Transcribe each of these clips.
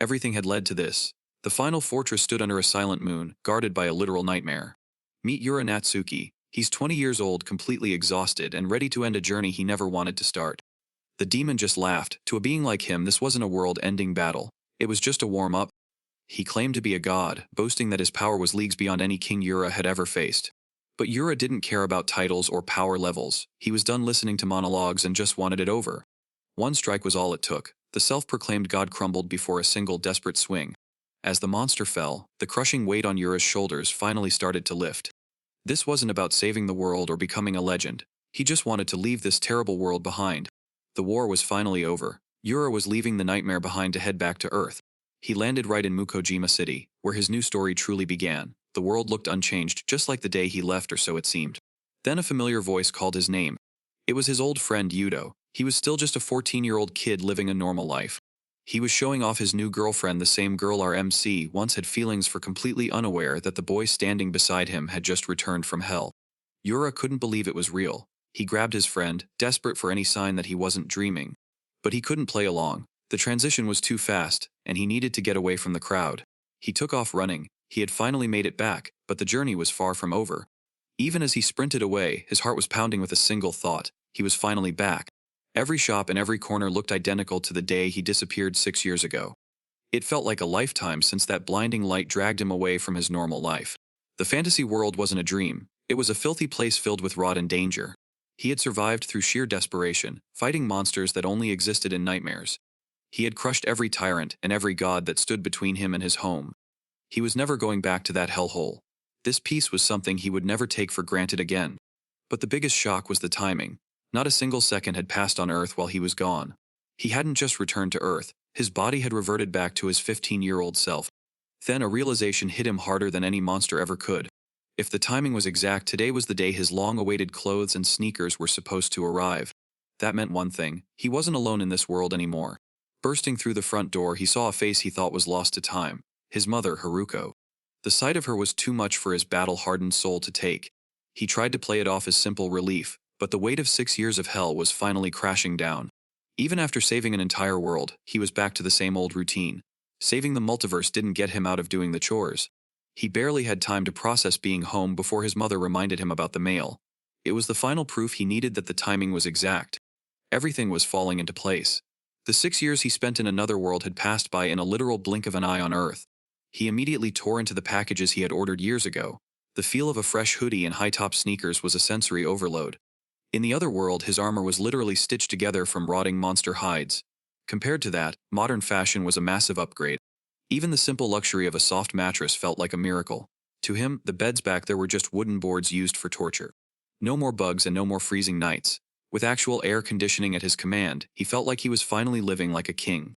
Everything had led to this. The final fortress stood under a silent moon, guarded by a literal nightmare. Meet Yura Natsuki. He's 20 years old, completely exhausted, and ready to end a journey he never wanted to start. The demon just laughed. To a being like him, this wasn't a world-ending battle. It was just a warm-up. He claimed to be a god, boasting that his power was leagues beyond any king Yura had ever faced. But Yura didn't care about titles or power levels. He was done listening to monologues and just wanted it over. One strike was all it took. The self-proclaimed god crumbled before a single desperate swing. As the monster fell, the crushing weight on Yura's shoulders finally started to lift. This wasn't about saving the world or becoming a legend. He just wanted to leave this terrible world behind. The war was finally over. Yura was leaving the nightmare behind to head back to Earth. He landed right in Mukojima City, where his new story truly began. The world looked unchanged, just like the day he left, or so it seemed. Then a familiar voice called his name. It was his old friend Yudo. He was still just a 14-year-old kid living a normal life. He was showing off his new girlfriend, the same girl our MC once had feelings for, completely unaware that the boy standing beside him had just returned from hell. Yura couldn't believe it was real. He grabbed his friend, desperate for any sign that he wasn't dreaming. But he couldn't play along. The transition was too fast, and he needed to get away from the crowd. He took off running. He had finally made it back, but the journey was far from over. Even as he sprinted away, his heart was pounding with a single thought. He was finally back. Every shop and every corner looked identical to the day he disappeared 6 years ago. It felt like a lifetime since that blinding light dragged him away from his normal life. The fantasy world wasn't a dream. It was a filthy place filled with rot and danger. He had survived through sheer desperation, fighting monsters that only existed in nightmares. He had crushed every tyrant and every god that stood between him and his home. He was never going back to that hellhole. This peace was something he would never take for granted again. But the biggest shock was the timing. Not a single second had passed on Earth while he was gone. He hadn't just returned to Earth. His body had reverted back to his 15-year-old self. Then a realization hit him harder than any monster ever could. If the timing was exact, today was the day his long-awaited clothes and sneakers were supposed to arrive. That meant one thing: he wasn't alone in this world anymore. Bursting through the front door, he saw a face he thought was lost to time. His mother, Haruko. The sight of her was too much for his battle-hardened soul to take. He tried to play it off as simple relief, but the weight of 6 years of hell was finally crashing down. Even after saving an entire world, he was back to the same old routine. Saving the multiverse didn't get him out of doing the chores. He barely had time to process being home before his mother reminded him about the mail. It was the final proof he needed that the timing was exact. Everything was falling into place. The 6 years he spent in another world had passed by in a literal blink of an eye on Earth. He immediately tore into the packages he had ordered years ago. The feel of a fresh hoodie and high-top sneakers was a sensory overload. In the other world, his armor was literally stitched together from rotting monster hides. Compared to that, modern fashion was a massive upgrade. Even the simple luxury of a soft mattress felt like a miracle. To him, the beds back there were just wooden boards used for torture. No more bugs and no more freezing nights. With actual air conditioning at his command, he felt like he was finally living like a king.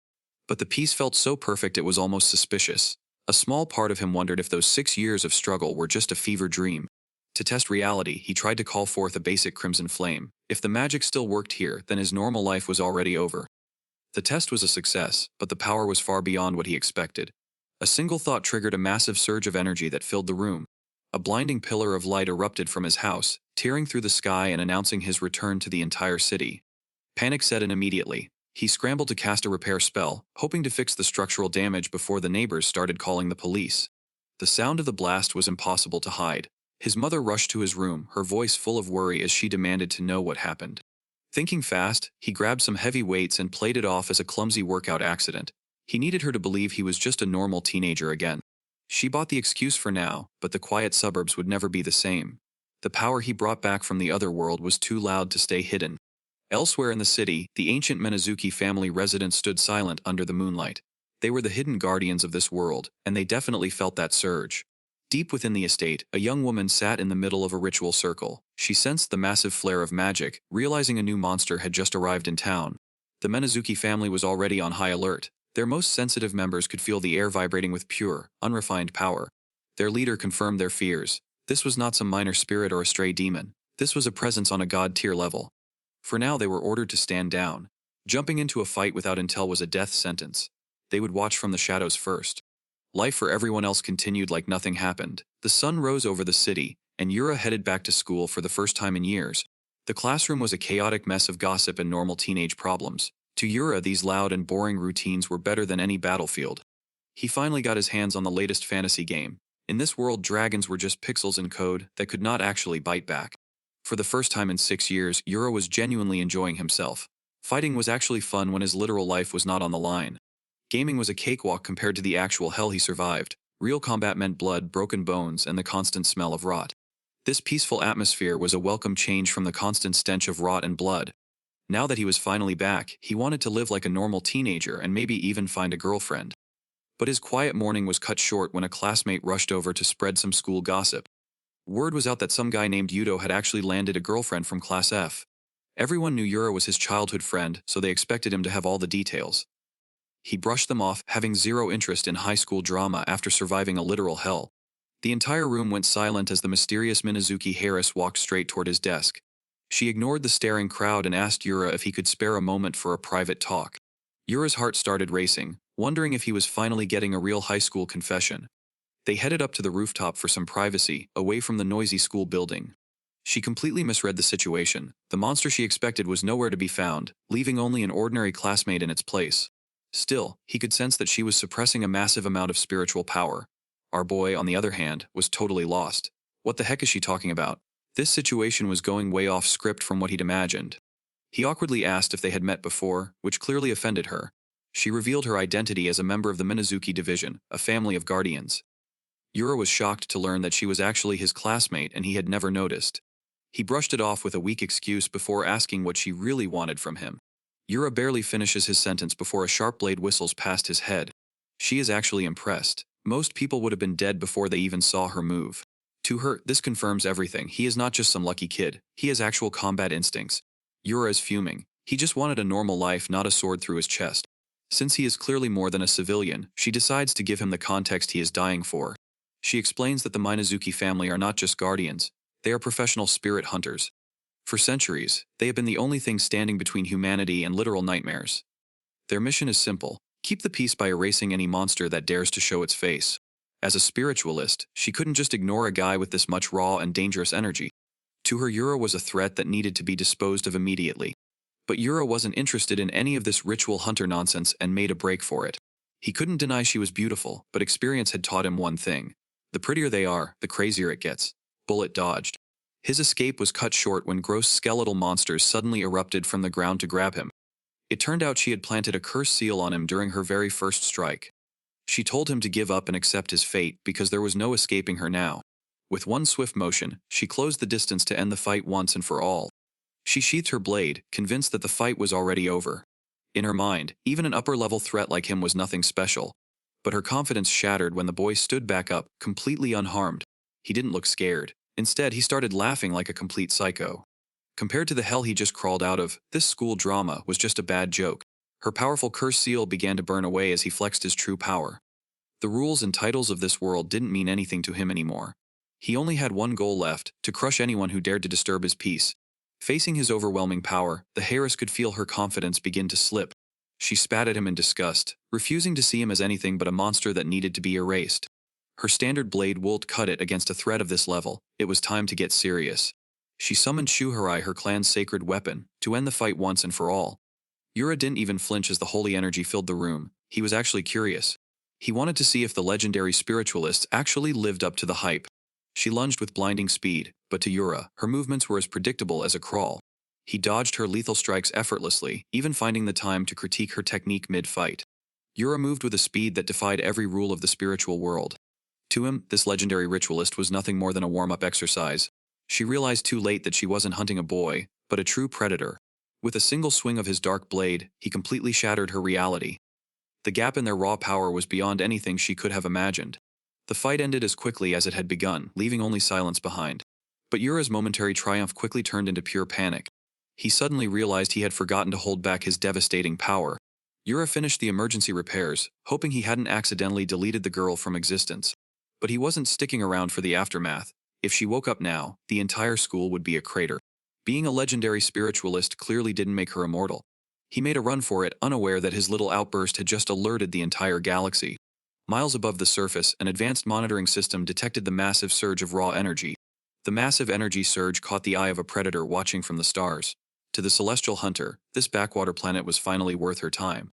But the peace felt so perfect it was almost suspicious. A small part of him wondered if those 6 years of struggle were just a fever dream. To test reality, he tried to call forth a basic crimson flame. If the magic still worked here, then his normal life was already over. The test was a success, but the power was far beyond what he expected. A single thought triggered a massive surge of energy that filled the room. A blinding pillar of light erupted from his house, tearing through the sky and announcing his return to the entire city. Panic set in immediately. He scrambled to cast a repair spell, hoping to fix the structural damage before the neighbors started calling the police. The sound of the blast was impossible to hide. His mother rushed to his room, her voice full of worry as she demanded to know what happened. Thinking fast, he grabbed some heavy weights and played it off as a clumsy workout accident. He needed her to believe he was just a normal teenager again. She bought the excuse for now, but the quiet suburbs would never be the same. The power he brought back from the other world was too loud to stay hidden. Elsewhere in the city, the ancient Menuzuki family residents stood silent under the moonlight. They were the hidden guardians of this world, and they definitely felt that surge. Deep within the estate, a young woman sat in the middle of a ritual circle. She sensed the massive flare of magic, realizing a new monster had just arrived in town. The Menuzuki family was already on high alert. Their most sensitive members could feel the air vibrating with pure, unrefined power. Their leader confirmed their fears. This was not some minor spirit or a stray demon. This was a presence on a god-tier level. For now, they were ordered to stand down. Jumping into a fight without intel was a death sentence. They would watch from the shadows first. Life for everyone else continued like nothing happened. The sun rose over the city, and Yura headed back to school for the first time in years. The classroom was a chaotic mess of gossip and normal teenage problems. To Yura, these loud and boring routines were better than any battlefield. He finally got his hands on the latest fantasy game. In this world, dragons were just pixels in code that could not actually bite back. For the first time in 6 years, Yura was genuinely enjoying himself. Fighting was actually fun when his literal life was not on the line. Gaming was a cakewalk compared to the actual hell he survived. Real combat meant blood, broken bones, and the constant smell of rot. This peaceful atmosphere was a welcome change from the constant stench of rot and blood. Now that he was finally back, he wanted to live like a normal teenager and maybe even find a girlfriend. But his quiet morning was cut short when a classmate rushed over to spread some school gossip. Word was out that some guy named Yudo had actually landed a girlfriend from Class F. Everyone knew Yura was his childhood friend, so they expected him to have all the details. He brushed them off, having zero interest in high school drama after surviving a literal hell. The entire room went silent as the mysterious Menuzuki Harris walked straight toward his desk. She ignored the staring crowd and asked Yura if he could spare a moment for a private talk. Yura's heart started racing, wondering if he was finally getting a real high school confession. They headed up to the rooftop for some privacy, away from the noisy school building. She completely misread the situation. The monster she expected was nowhere to be found, leaving only an ordinary classmate in its place. Still, he could sense that she was suppressing a massive amount of spiritual power. Our boy, on the other hand, was totally lost. What the heck is she talking about? This situation was going way off script from what he'd imagined. He awkwardly asked if they had met before, which clearly offended her. She revealed her identity as a member of the Menuzuki division, a family of guardians. Yura was shocked to learn that she was actually his classmate and he had never noticed. He brushed it off with a weak excuse before asking what she really wanted from him. Yura barely finishes his sentence before a sharp blade whistles past his head. She is actually impressed. Most people would have been dead before they even saw her move. To her, this confirms everything. He is not just some lucky kid. He has actual combat instincts. Yura is fuming. He just wanted a normal life, not a sword through his chest. Since he is clearly more than a civilian, she decides to give him the context he is dying for. She explains that the Menuzuki family are not just guardians. They are professional spirit hunters. For centuries, they have been the only thing standing between humanity and literal nightmares. Their mission is simple: keep the peace by erasing any monster that dares to show its face. As a spiritualist, she couldn't just ignore a guy with this much raw and dangerous energy. To her, Yura was a threat that needed to be disposed of immediately. But Yura wasn't interested in any of this ritual hunter nonsense and made a break for it. He couldn't deny she was beautiful, but experience had taught him one thing. The prettier they are, the crazier it gets. Bullet dodged. His escape was cut short when gross skeletal monsters suddenly erupted from the ground to grab him. It turned out she had planted a curse seal on him during her very first strike. She told him to give up and accept his fate because there was no escaping her now. With one swift motion, she closed the distance to end the fight once and for all. She sheathed her blade, convinced that the fight was already over. In her mind, even an upper-level threat like him was nothing special. But her confidence shattered when the boy stood back up, completely unharmed. He didn't look scared. Instead, he started laughing like a complete psycho. Compared to the hell he just crawled out of, this school drama was just a bad joke. Her powerful curse seal began to burn away as he flexed his true power. The rules and titles of this world didn't mean anything to him anymore. He only had one goal left: to crush anyone who dared to disturb his peace. Facing his overwhelming power, the Harris could feel her confidence begin to slip. She spat at him in disgust, refusing to see him as anything but a monster that needed to be erased. Her standard blade wouldn't cut it against a threat of this level. It was time to get serious. She summoned Shuharai, her clan's sacred weapon, to end the fight once and for all. Yura didn't even flinch as the holy energy filled the room. He was actually curious. He wanted to see if the legendary spiritualists actually lived up to the hype. She lunged with blinding speed, but to Yura, her movements were as predictable as a crawl. He dodged her lethal strikes effortlessly, even finding the time to critique her technique mid-fight. Yura moved with a speed that defied every rule of the spiritual world. To him, this legendary ritualist was nothing more than a warm-up exercise. She realized too late that she wasn't hunting a boy, but a true predator. With a single swing of his dark blade, he completely shattered her reality. The gap in their raw power was beyond anything she could have imagined. The fight ended as quickly as it had begun, leaving only silence behind. But Yura's momentary triumph quickly turned into pure panic. He suddenly realized he had forgotten to hold back his devastating power. Yura finished the emergency repairs, hoping he hadn't accidentally deleted the girl from existence. But he wasn't sticking around for the aftermath. If she woke up now, the entire school would be a crater. Being a legendary spiritualist clearly didn't make her immortal. He made a run for it, unaware that his little outburst had just alerted the entire galaxy. Miles above the surface, an advanced monitoring system detected the massive surge of raw energy. The massive energy surge caught the eye of a predator watching from the stars. To the celestial hunter, this backwater planet was finally worth her time.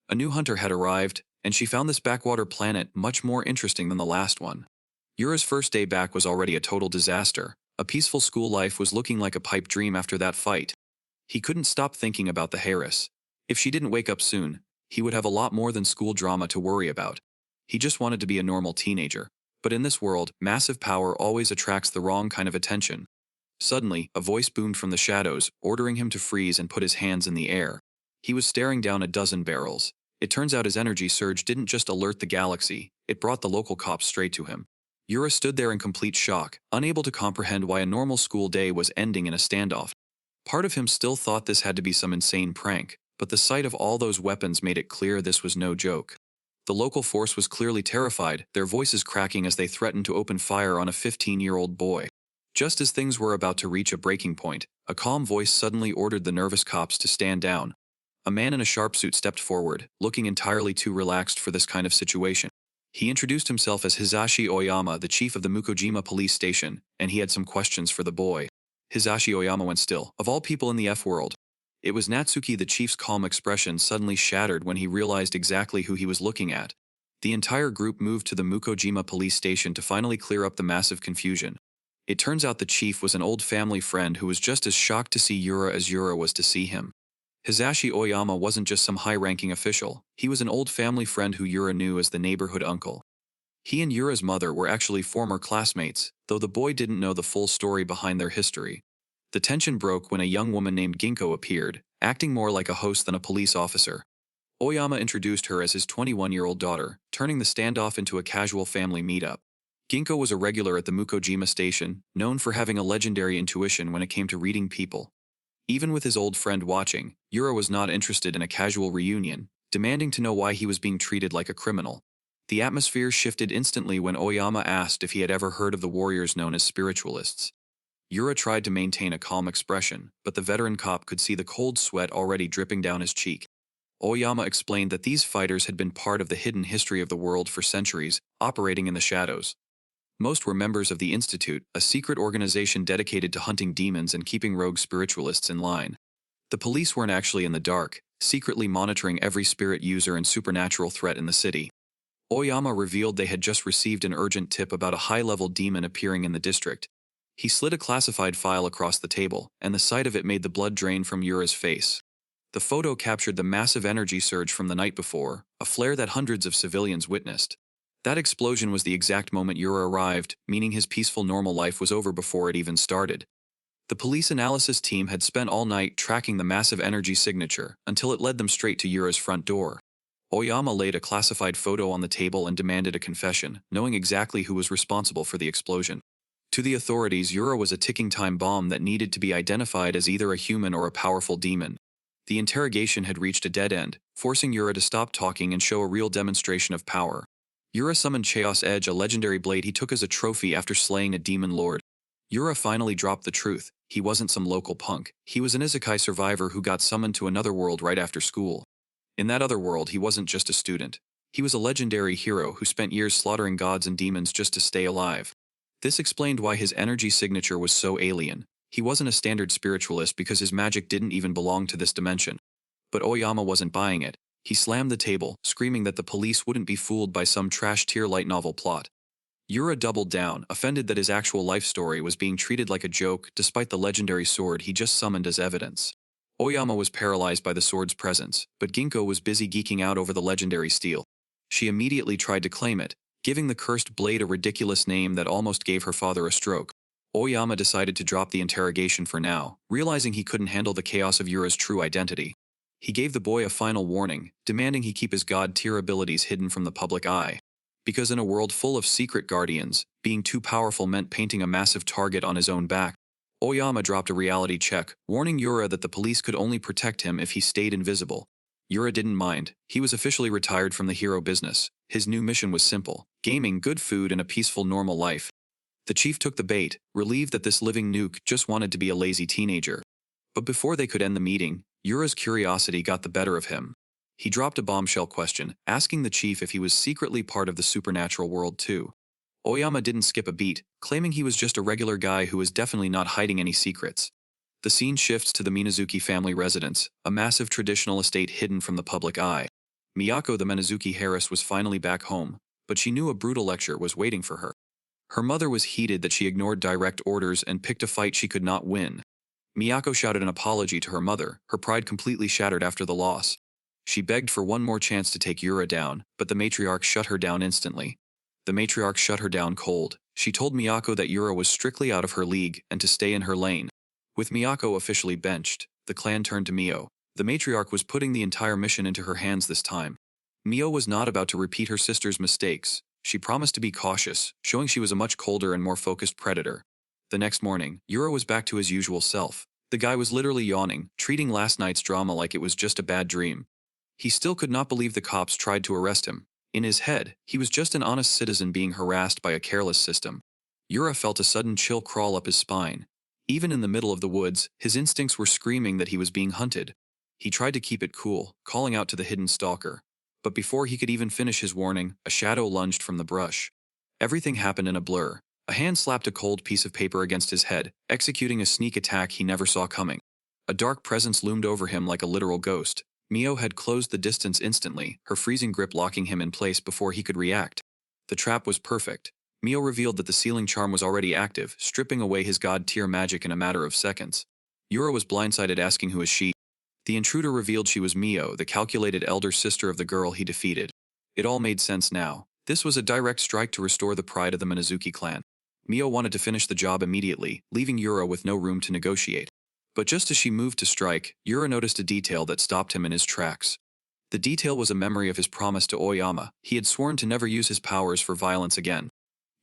A new hunter had arrived, and she found this backwater planet much more interesting than the last one. Yura's first day back was already a total disaster. A peaceful school life was looking like a pipe dream after that fight. He couldn't stop thinking about the heiress. If she didn't wake up soon, he would have a lot more than school drama to worry about. He just wanted to be a normal teenager. But in this world, massive power always attracts the wrong kind of attention. Suddenly, a voice boomed from the shadows, ordering him to freeze and put his hands in the air. He was staring down a dozen barrels. It turns out his energy surge didn't just alert the galaxy, it brought the local cops straight to him. Yura stood there in complete shock, unable to comprehend why a normal school day was ending in a standoff. Part of him still thought this had to be some insane prank, but the sight of all those weapons made it clear this was no joke. The local force was clearly terrified, their voices cracking as they threatened to open fire on a 15-year-old boy. Just as things were about to reach a breaking point, a calm voice suddenly ordered the nervous cops to stand down. A man in a sharp suit stepped forward, looking entirely too relaxed for this kind of situation. He introduced himself as Hisashi Oyama, the chief of the Mukojima police station, and he had some questions for the boy. Hisashi Oyama went still, of all people in the F-world. It was Natsuki. The chief's calm expression suddenly shattered when he realized exactly who he was looking at. The entire group moved to the Mukojima police station to finally clear up the massive confusion. It turns out the chief was an old family friend who was just as shocked to see Yura as Yura was to see him. Hisashi Oyama wasn't just some high-ranking official, he was an old family friend who Yura knew as the neighborhood uncle. He and Yura's mother were actually former classmates, though the boy didn't know the full story behind their history. The tension broke when a young woman named Ginko appeared, acting more like a host than a police officer. Oyama introduced her as his 21-year-old daughter, turning the standoff into a casual family meetup. Ginko was a regular at the Mukojima station, known for having a legendary intuition when it came to reading people. Even with his old friend watching, Yura was not interested in a casual reunion, demanding to know why he was being treated like a criminal. The atmosphere shifted instantly when Oyama asked if he had ever heard of the warriors known as spiritualists. Yura tried to maintain a calm expression, but the veteran cop could see the cold sweat already dripping down his cheek. Oyama explained that these fighters had been part of the hidden history of the world for centuries, operating in the shadows. Most were members of the Institute, a secret organization dedicated to hunting demons and keeping rogue spiritualists in line. The police weren't actually in the dark, secretly monitoring every spirit user and supernatural threat in the city. Oyama revealed they had just received an urgent tip about a high-level demon appearing in the district. He slid a classified file across the table, and the sight of it made the blood drain from Yura's face. The photo captured the massive energy surge from the night before, a flare that hundreds of civilians witnessed. That explosion was the exact moment Yura arrived, meaning his peaceful normal life was over before it even started. The police analysis team had spent all night tracking the massive energy signature, until it led them straight to Yura's front door. Oyama laid a classified photo on the table and demanded a confession, knowing exactly who was responsible for the explosion. To the authorities, Yura was a ticking time bomb that needed to be identified as either a human or a powerful demon. The interrogation had reached a dead end, forcing Yura to stop talking and show a real demonstration of power. Yura summoned Chaos Edge, a legendary blade he took as a trophy after slaying a demon lord. Yura finally dropped the truth. He wasn't some local punk. He was an Isekai survivor who got summoned to another world right after school. In that other world, he wasn't just a student. He was a legendary hero who spent years slaughtering gods and demons just to stay alive. This explained why his energy signature was so alien. He wasn't a standard spiritualist because his magic didn't even belong to this dimension. But Oyama wasn't buying it. He slammed the table, screaming that the police wouldn't be fooled by some trash-tier light novel plot. Yura doubled down, offended that his actual life story was being treated like a joke despite the legendary sword he just summoned as evidence. Oyama was paralyzed by the sword's presence, but Ginko was busy geeking out over the legendary steel. She immediately tried to claim it, giving the cursed blade a ridiculous name that almost gave her father a stroke. Oyama decided to drop the interrogation for now, realizing he couldn't handle the chaos of Yura's true identity. He gave the boy a final warning, demanding he keep his god-tier abilities hidden from the public eye. Because in a world full of secret guardians, being too powerful meant painting a massive target on his own back. Oyama dropped a reality check, warning Yura that the police could only protect him if he stayed invisible. Yura didn't mind. He was officially retired from the hero business. His new mission was simple: gaming, good food, and a peaceful normal life. The chief took the bait, relieved that this living nuke just wanted to be a lazy teenager. But before they could end the meeting, Yura's curiosity got the better of him. He dropped a bombshell question, asking the chief if he was secretly part of the supernatural world too. Oyama didn't skip a beat, claiming he was just a regular guy who was definitely not hiding any secrets. The scene shifts to the Menuzuki family residence, a massive traditional estate hidden from the public eye. Miyako the Menuzuki heiress was finally back home, but she knew a brutal lecture was waiting for her. Her mother was heated that she ignored direct orders and picked a fight she could not win. Miyako shouted an apology to her mother, her pride completely shattered after the loss. She begged for one more chance to take Yura down, but the matriarch shut her down instantly. The matriarch shut her down cold. She told Miyako that Yura was strictly out of her league and to stay in her lane. With Miyako officially benched, the clan turned to Mio. The matriarch was putting the entire mission into her hands this time. Mio was not about to repeat her sister's mistakes. She promised to be cautious, showing she was a much colder and more focused predator. The next morning, Yura was back to his usual self. The guy was literally yawning, treating last night's drama like it was just a bad dream. He still could not believe the cops tried to arrest him. In his head, he was just an honest citizen being harassed by a careless system. Yura felt a sudden chill crawl up his spine. Even in the middle of the woods, his instincts were screaming that he was being hunted. He tried to keep it cool, calling out to the hidden stalker. But before he could even finish his warning, a shadow lunged from the brush. Everything happened in a blur. A hand slapped a cold piece of paper against his head, executing a sneak attack he never saw coming. A dark presence loomed over him like a literal ghost. Mio had closed the distance instantly, her freezing grip locking him in place before he could react. The trap was perfect. Mio revealed that the sealing charm was already active, stripping away his god-tier magic in a matter of seconds. Yura was blindsided, asking who is she. The intruder revealed she was Mio, the calculated elder sister of the girl he defeated. It all made sense now. This was a direct strike to restore the pride of the Menuzuki clan. Mio wanted to finish the job immediately, leaving Yura with no room to negotiate. But just as she moved to strike, Yura noticed a detail that stopped him in his tracks. The detail was a memory of his promise to Oyama. He had sworn to never use his powers for violence again.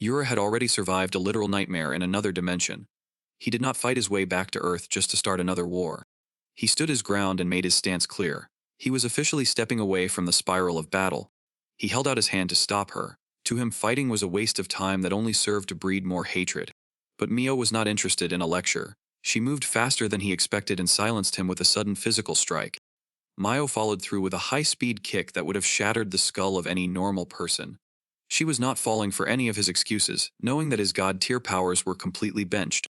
Yura had already survived a literal nightmare in another dimension. He did not fight his way back to Earth just to start another war. He stood his ground and made his stance clear. He was officially stepping away from the spiral of battle. He held out his hand to stop her. To him, fighting was a waste of time that only served to breed more hatred. But Mio was not interested in a lecture. She moved faster than he expected and silenced him with a sudden physical strike. Mio followed through with a high-speed kick that would have shattered the skull of any normal person. She was not falling for any of his excuses, knowing that his god-tier powers were completely benched.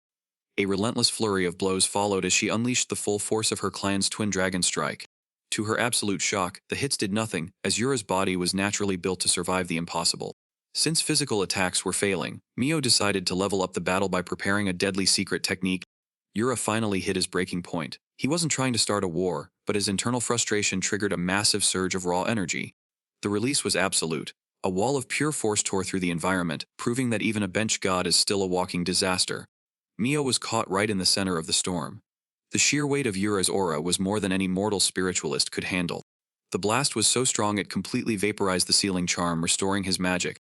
A relentless flurry of blows followed as she unleashed the full force of her clan's twin dragon strike. To her absolute shock, the hits did nothing, as Yura's body was naturally built to survive the impossible. Since physical attacks were failing, Mio decided to level up the battle by preparing a deadly secret technique. Yura finally hit his breaking point. He wasn't trying to start a war, but his internal frustration triggered a massive surge of raw energy. The release was absolute. A wall of pure force tore through the environment, proving that even a bench god is still a walking disaster. Mio was caught right in the center of the storm. The sheer weight of Yura's aura was more than any mortal spiritualist could handle. The blast was so strong it completely vaporized the sealing charm, restoring his magic.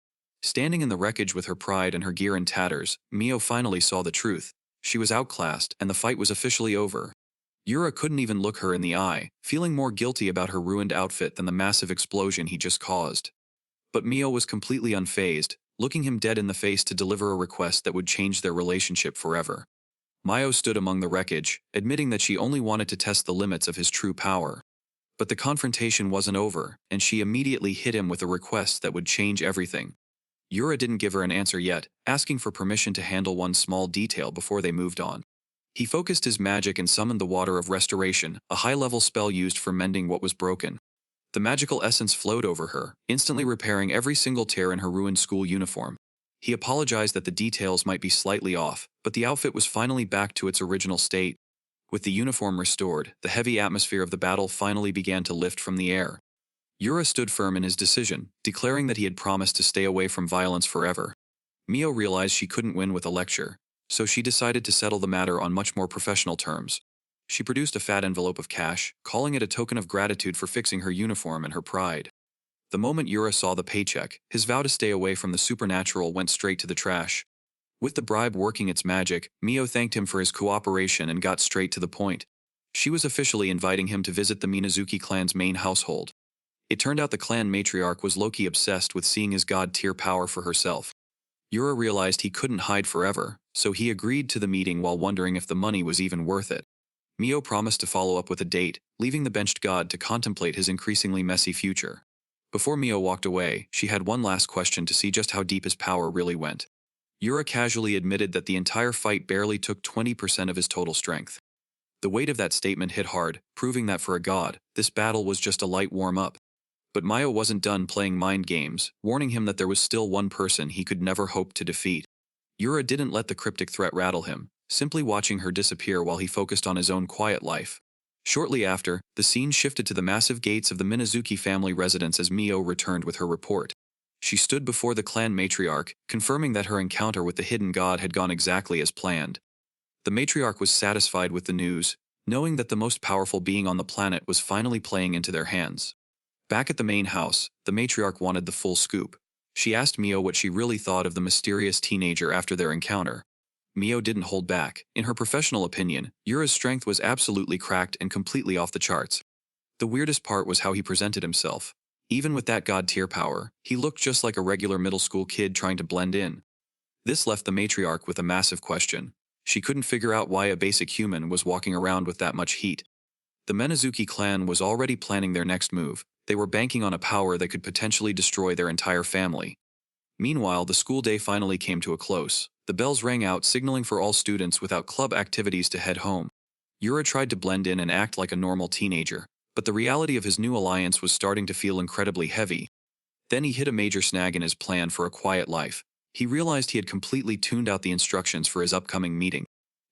Standing in the wreckage with her pride and her gear in tatters, Mio finally saw the truth. She was outclassed, and the fight was officially over. Yura couldn't even look her in the eye, feeling more guilty about her ruined outfit than the massive explosion he just caused. But Mio was completely unfazed, looking him dead in the face to deliver a request that would change their relationship forever. Mio stood among the wreckage, admitting that she only wanted to test the limits of his true power. But the confrontation wasn't over, and she immediately hit him with a request that would change everything. Yura didn't give her an answer yet, asking for permission to handle one small detail before they moved on. He focused his magic and summoned the Water of Restoration, a high-level spell used for mending what was broken. The magical essence flowed over her, instantly repairing every single tear in her ruined school uniform. He apologized that the details might be slightly off, but the outfit was finally back to its original state. With the uniform restored, the heavy atmosphere of the battle finally began to lift from the air. Yura stood firm in his decision, declaring that he had promised to stay away from violence forever. Mio realized she couldn't win with a lecture, so she decided to settle the matter on much more professional terms. She produced a fat envelope of cash, calling it a token of gratitude for fixing her uniform and her pride. The moment Yura saw the paycheck, his vow to stay away from the supernatural went straight to the trash. With the bribe working its magic, Mio thanked him for his cooperation and got straight to the point. She was officially inviting him to visit the Menuzuki clan's main household. It turned out the clan matriarch was low-key obsessed with seeing his god-tier power for herself. Yura realized he couldn't hide forever, so he agreed to the meeting while wondering if the money was even worth it. Mio promised to follow up with a date, leaving the benched god to contemplate his increasingly messy future. Before Mio walked away, she had one last question to see just how deep his power really went. Yura casually admitted that the entire fight barely took 20% of his total strength. The weight of that statement hit hard, proving that for a god, this battle was just a light warm-up. But Mayo wasn't done playing mind games, warning him that there was still one person he could never hope to defeat. Yura didn't let the cryptic threat rattle him, simply watching her disappear while he focused on his own quiet life. Shortly after, the scene shifted to the massive gates of the Menuzuki family residence as Mio returned with her report. She stood before the clan matriarch, confirming that her encounter with the hidden god had gone exactly as planned. The matriarch was satisfied with the news, knowing that the most powerful being on the planet was finally playing into their hands. Back at the main house, the matriarch wanted the full scoop. She asked Mio what she really thought of the mysterious teenager after their encounter. Mio didn't hold back. In her professional opinion, Yura's strength was absolutely cracked and completely off the charts. The weirdest part was how he presented himself. Even with that god-tier power, he looked just like a regular middle school kid trying to blend in. This left the matriarch with a massive question. She couldn't figure out why a basic human was walking around with that much heat. The Menuzuki clan was already planning their next move. They were banking on a power that could potentially destroy their entire family. Meanwhile, the school day finally came to a close. The bells rang out, signaling for all students without club activities to head home. Yura tried to blend in and act like a normal teenager, but the reality of his new alliance was starting to feel incredibly heavy. Then he hit a major snag in his plan for a quiet life. He realized he had completely tuned out the instructions for his upcoming meeting.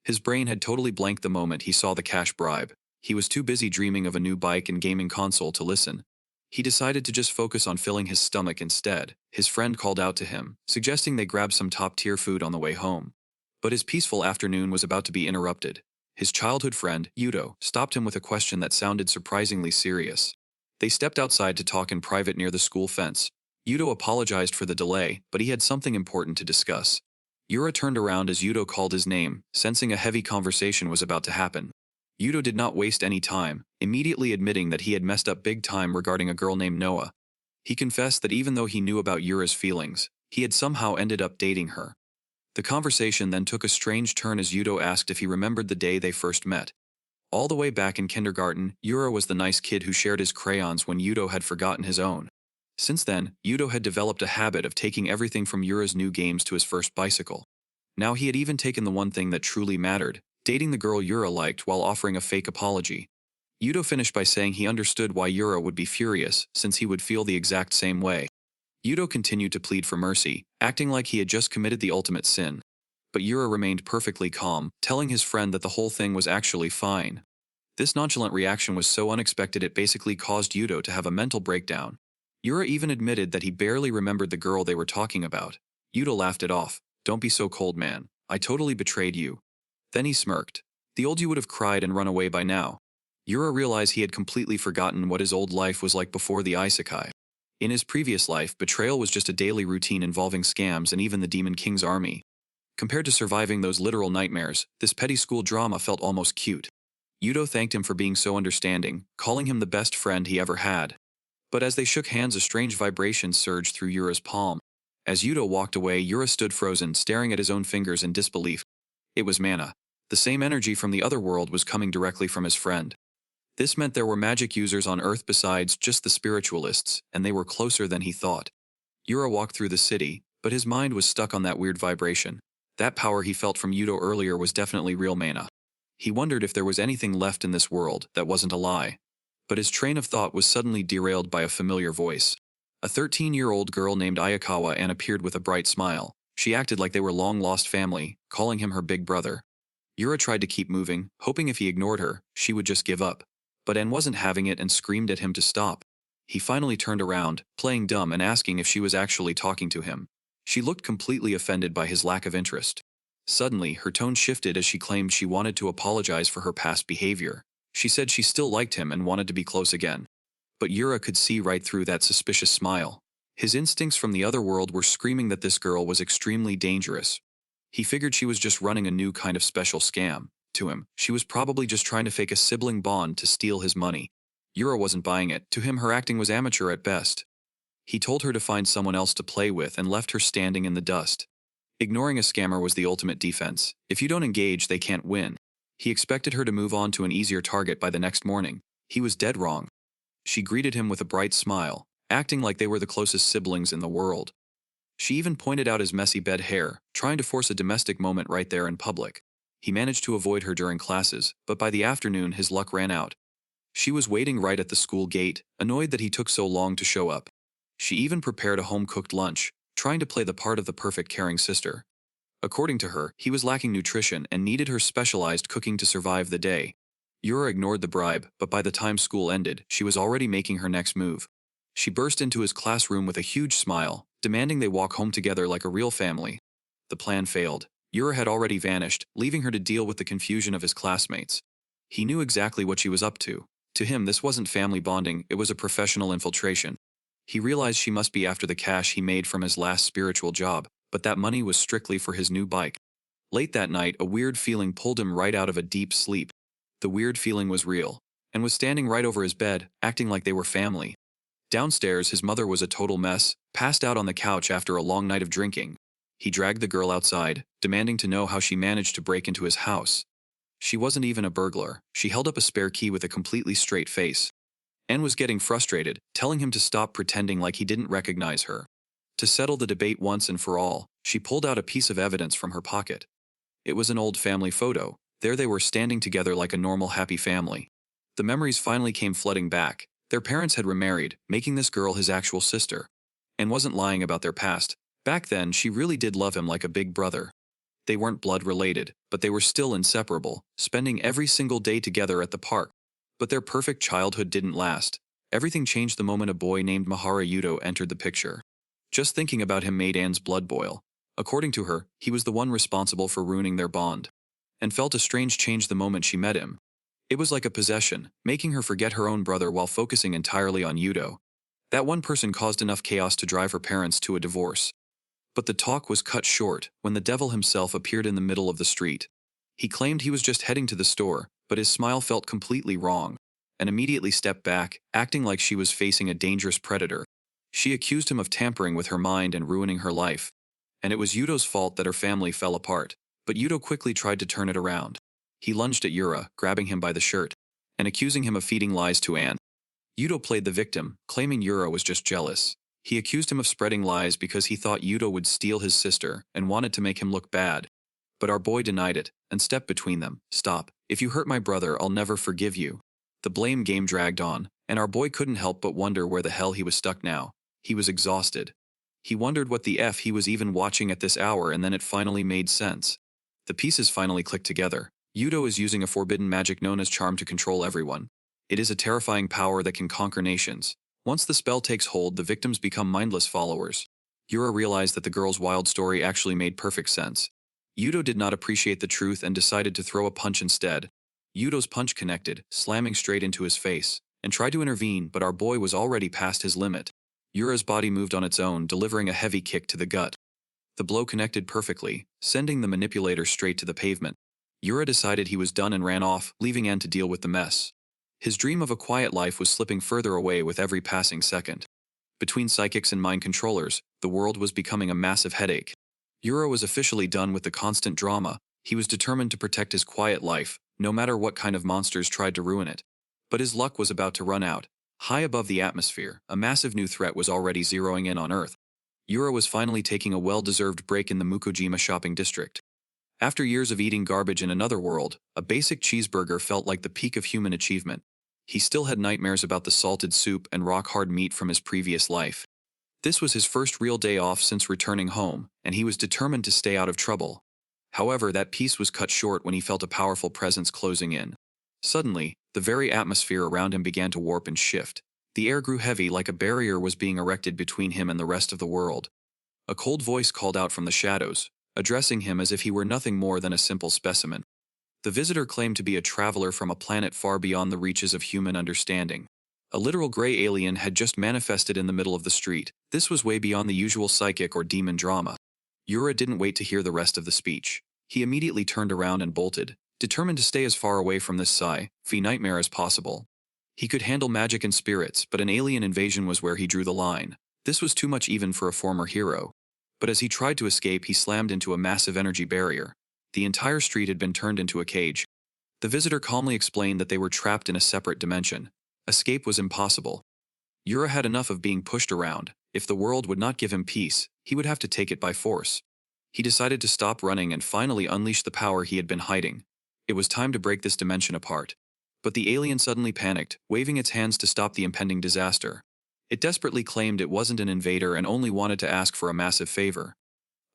His brain had totally blanked the moment he saw the cash bribe. He was too busy dreaming of a new bike and gaming console to listen. He decided to just focus on filling his stomach instead. His friend called out to him, suggesting they grab some top-tier food on the way home. But his peaceful afternoon was about to be interrupted. His childhood friend, Yudo, stopped him with a question that sounded surprisingly serious. They stepped outside to talk in private near the school fence. Yudo apologized for the delay, but he had something important to discuss. Yura turned around as Yudo called his name, sensing a heavy conversation was about to happen. Yudo did not waste any time, immediately admitting that he had messed up big time regarding a girl named Noah. He confessed that even though he knew about Yura's feelings, he had somehow ended up dating her. The conversation then took a strange turn as Yudo asked if he remembered the day they first met. All the way back in kindergarten, Yura was the nice kid who shared his crayons when Yudo had forgotten his own. Since then, Yudo had developed a habit of taking everything from Yura's new games to his first bicycle. Now he had even taken the one thing that truly mattered, dating the girl Yura liked while offering a fake apology. Yudo finished by saying he understood why Yura would be furious, since he would feel the exact same way. Yudo continued to plead for mercy, acting like he had just committed the ultimate sin. But Yura remained perfectly calm, telling his friend that the whole thing was actually fine. This nonchalant reaction was so unexpected it basically caused Yudo to have a mental breakdown. Yura even admitted that he barely remembered the girl they were talking about. Yudo laughed it off. "Don't be so cold, man. I totally betrayed you." Then he smirked. The old you would have cried and run away by now. Yura realized he had completely forgotten what his old life was like before the Isekai. In his previous life, betrayal was just a daily routine involving scams and even the Demon King's army. Compared to surviving those literal nightmares, this petty school drama felt almost cute. Yudo thanked him for being so understanding, calling him the best friend he ever had. But as they shook hands, a strange vibration surged through Yura's palm. As Yudo walked away, Yura stood frozen, staring at his own fingers in disbelief. It was mana. The same energy from the other world was coming directly from his friend. This meant there were magic users on Earth besides just the spiritualists, and they were closer than he thought. Yura walked through the city, but his mind was stuck on that weird vibration. That power he felt from Yudo earlier was definitely real mana. He wondered if there was anything left in this world that wasn't a lie. But his train of thought was suddenly derailed by a familiar voice. A 13-year-old girl named Ayakawa appeared with a bright smile. She acted like they were long-lost family, calling him her big brother. Yura tried to keep moving, hoping if he ignored her, she would just give up. But Anne wasn't having it and screamed at him to stop. He finally turned around, playing dumb and asking if she was actually talking to him. She looked completely offended by his lack of interest. Suddenly, her tone shifted as she claimed she wanted to apologize for her past behavior. She said she still liked him and wanted to be close again. But Yura could see right through that suspicious smile. His instincts from the other world were screaming that this girl was extremely dangerous. He figured she was just running a new kind of special scam. To him, she was probably just trying to fake a sibling bond to steal his money. Yura wasn't buying it. To him, her acting was amateur at best. He told her to find someone else to play with and left her standing in the dust. Ignoring a scammer was the ultimate defense. If you don't engage, they can't win. He expected her to move on to an easier target by the next morning. He was dead wrong. She greeted him with a bright smile, acting like they were the closest siblings in the world. She even pointed out his messy bed hair, trying to force a domestic moment right there in public. He managed to avoid her during classes, but by the afternoon his luck ran out. She was waiting right at the school gate, annoyed that he took so long to show up. She even prepared a home-cooked lunch, trying to play the part of the perfect caring sister. According to her, he was lacking nutrition and needed her specialized cooking to survive the day. Yura ignored the bribe, but by the time school ended, she was already making her next move. She burst into his classroom with a huge smile, demanding they walk home together like a real family. The plan failed. Yura had already vanished, leaving her to deal with the confusion of his classmates. He knew exactly what she was up to. To him, this wasn't family bonding, it was a professional infiltration. He realized she must be after the cash he made from his last spiritual job, but that money was strictly for his new bike. Late that night, a weird feeling pulled him right out of a deep sleep. The weird feeling was real, and was standing right over his bed, acting like they were family. Downstairs, his mother was a total mess, passed out on the couch after a long night of drinking. He dragged the girl outside, demanding to know how she managed to break into his house. She wasn't even a burglar. She held up a spare key with a completely straight face. Anne was getting frustrated, telling him to stop pretending like he didn't recognize her. To settle the debate once and for all, she pulled out a piece of evidence from her pocket. It was an old family photo. There they were standing together like a normal happy family. The memories finally came flooding back. Their parents had remarried, making this girl his actual sister. Anne wasn't lying about their past. Back then, she really did love him like a big brother. They weren't blood-related, but they were still inseparable, spending every single day together at the park. But their perfect childhood didn't last. Everything changed the moment a boy named Mahara Yudo entered the picture. Just thinking about him made Anne's blood boil. According to her, he was the one responsible for ruining their bond. And felt a strange change the moment she met him. It was like a possession, making her forget her own brother while focusing entirely on Yudo. That one person caused enough chaos to drive her parents to a divorce. But the talk was cut short when the devil himself appeared in the middle of the street. He claimed he was just heading to the store, but his smile felt completely wrong, and immediately stepped back, acting like she was facing a dangerous predator. She accused him of tampering with her mind and ruining her life. And it was Yudo's fault that her family fell apart, but Yudo quickly tried to turn it around. He lunged at Yura, grabbing him by the shirt, and accusing him of feeding lies to Anne. Yudo played the victim, claiming Yura was just jealous. He accused him of spreading lies because he thought Yudo would steal his sister and wanted to make him look bad. But our boy denied it, and stepped between them. "Stop. If you hurt my brother, I'll never forgive you." The blame game dragged on, and our boy couldn't help but wonder where the hell he was stuck now. He was exhausted. He wondered what the F he was even watching at this hour, and then it finally made sense. The pieces finally clicked together. Yudo is using a forbidden magic known as charm to control everyone. It is a terrifying power that can conquer nations. Once the spell takes hold, the victims become mindless followers. Yura realized that the girl's wild story actually made perfect sense. Yudo did not appreciate the truth and decided to throw a punch instead. Yudo's punch connected, slamming straight into his face, and tried to intervene, but our boy was already past his limit. Yura's body moved on its own, delivering a heavy kick to the gut. The blow connected perfectly, sending the manipulator straight to the pavement. Yura decided he was done and ran off, leaving Anne to deal with the mess. His dream of a quiet life was slipping further away with every passing second. Between psychics and mind controllers, the world was becoming a massive headache. Yura was officially done with the constant drama. He was determined to protect his quiet life, no matter what kind of monsters tried to ruin it. But his luck was about to run out. High above the atmosphere, a massive new threat was already zeroing in on Earth. Yura was finally taking a well-deserved break in the Mukojima shopping district. After years of eating garbage in another world, a basic cheeseburger felt like the peak of human achievement. He still had nightmares about the salted soup and rock-hard meat from his previous life. This was his first real day off since returning home, and he was determined to stay out of trouble. However, that peace was cut short when he felt a powerful presence closing in. Suddenly, the very atmosphere around him began to warp and shift. The air grew heavy, like a barrier was being erected between him and the rest of the world. A cold voice called out from the shadows, addressing him as if he were nothing more than a simple specimen. The visitor claimed to be a traveler from a planet far beyond the reaches of human understanding. A literal gray alien had just manifested in the middle of the street. This was way beyond the usual psychic or demon drama. Yura didn't wait to hear the rest of the speech. He immediately turned around and bolted, determined to stay as far away from this sci-fi nightmare as possible. He could handle magic and spirits, but an alien invasion was where he drew the line. This was too much even for a former hero. But as he tried to escape, he slammed into a massive energy barrier. The entire street had been turned into a cage. The visitor calmly explained that they were trapped in a separate dimension. Escape was impossible. Yura had enough of being pushed around. If the world would not give him peace, he would have to take it by force. He decided to stop running and finally unleash the power he had been hiding. It was time to break this dimension apart. But the alien suddenly panicked, waving its hands to stop the impending disaster. It desperately claimed it wasn't an invader and only wanted to ask for a massive favor.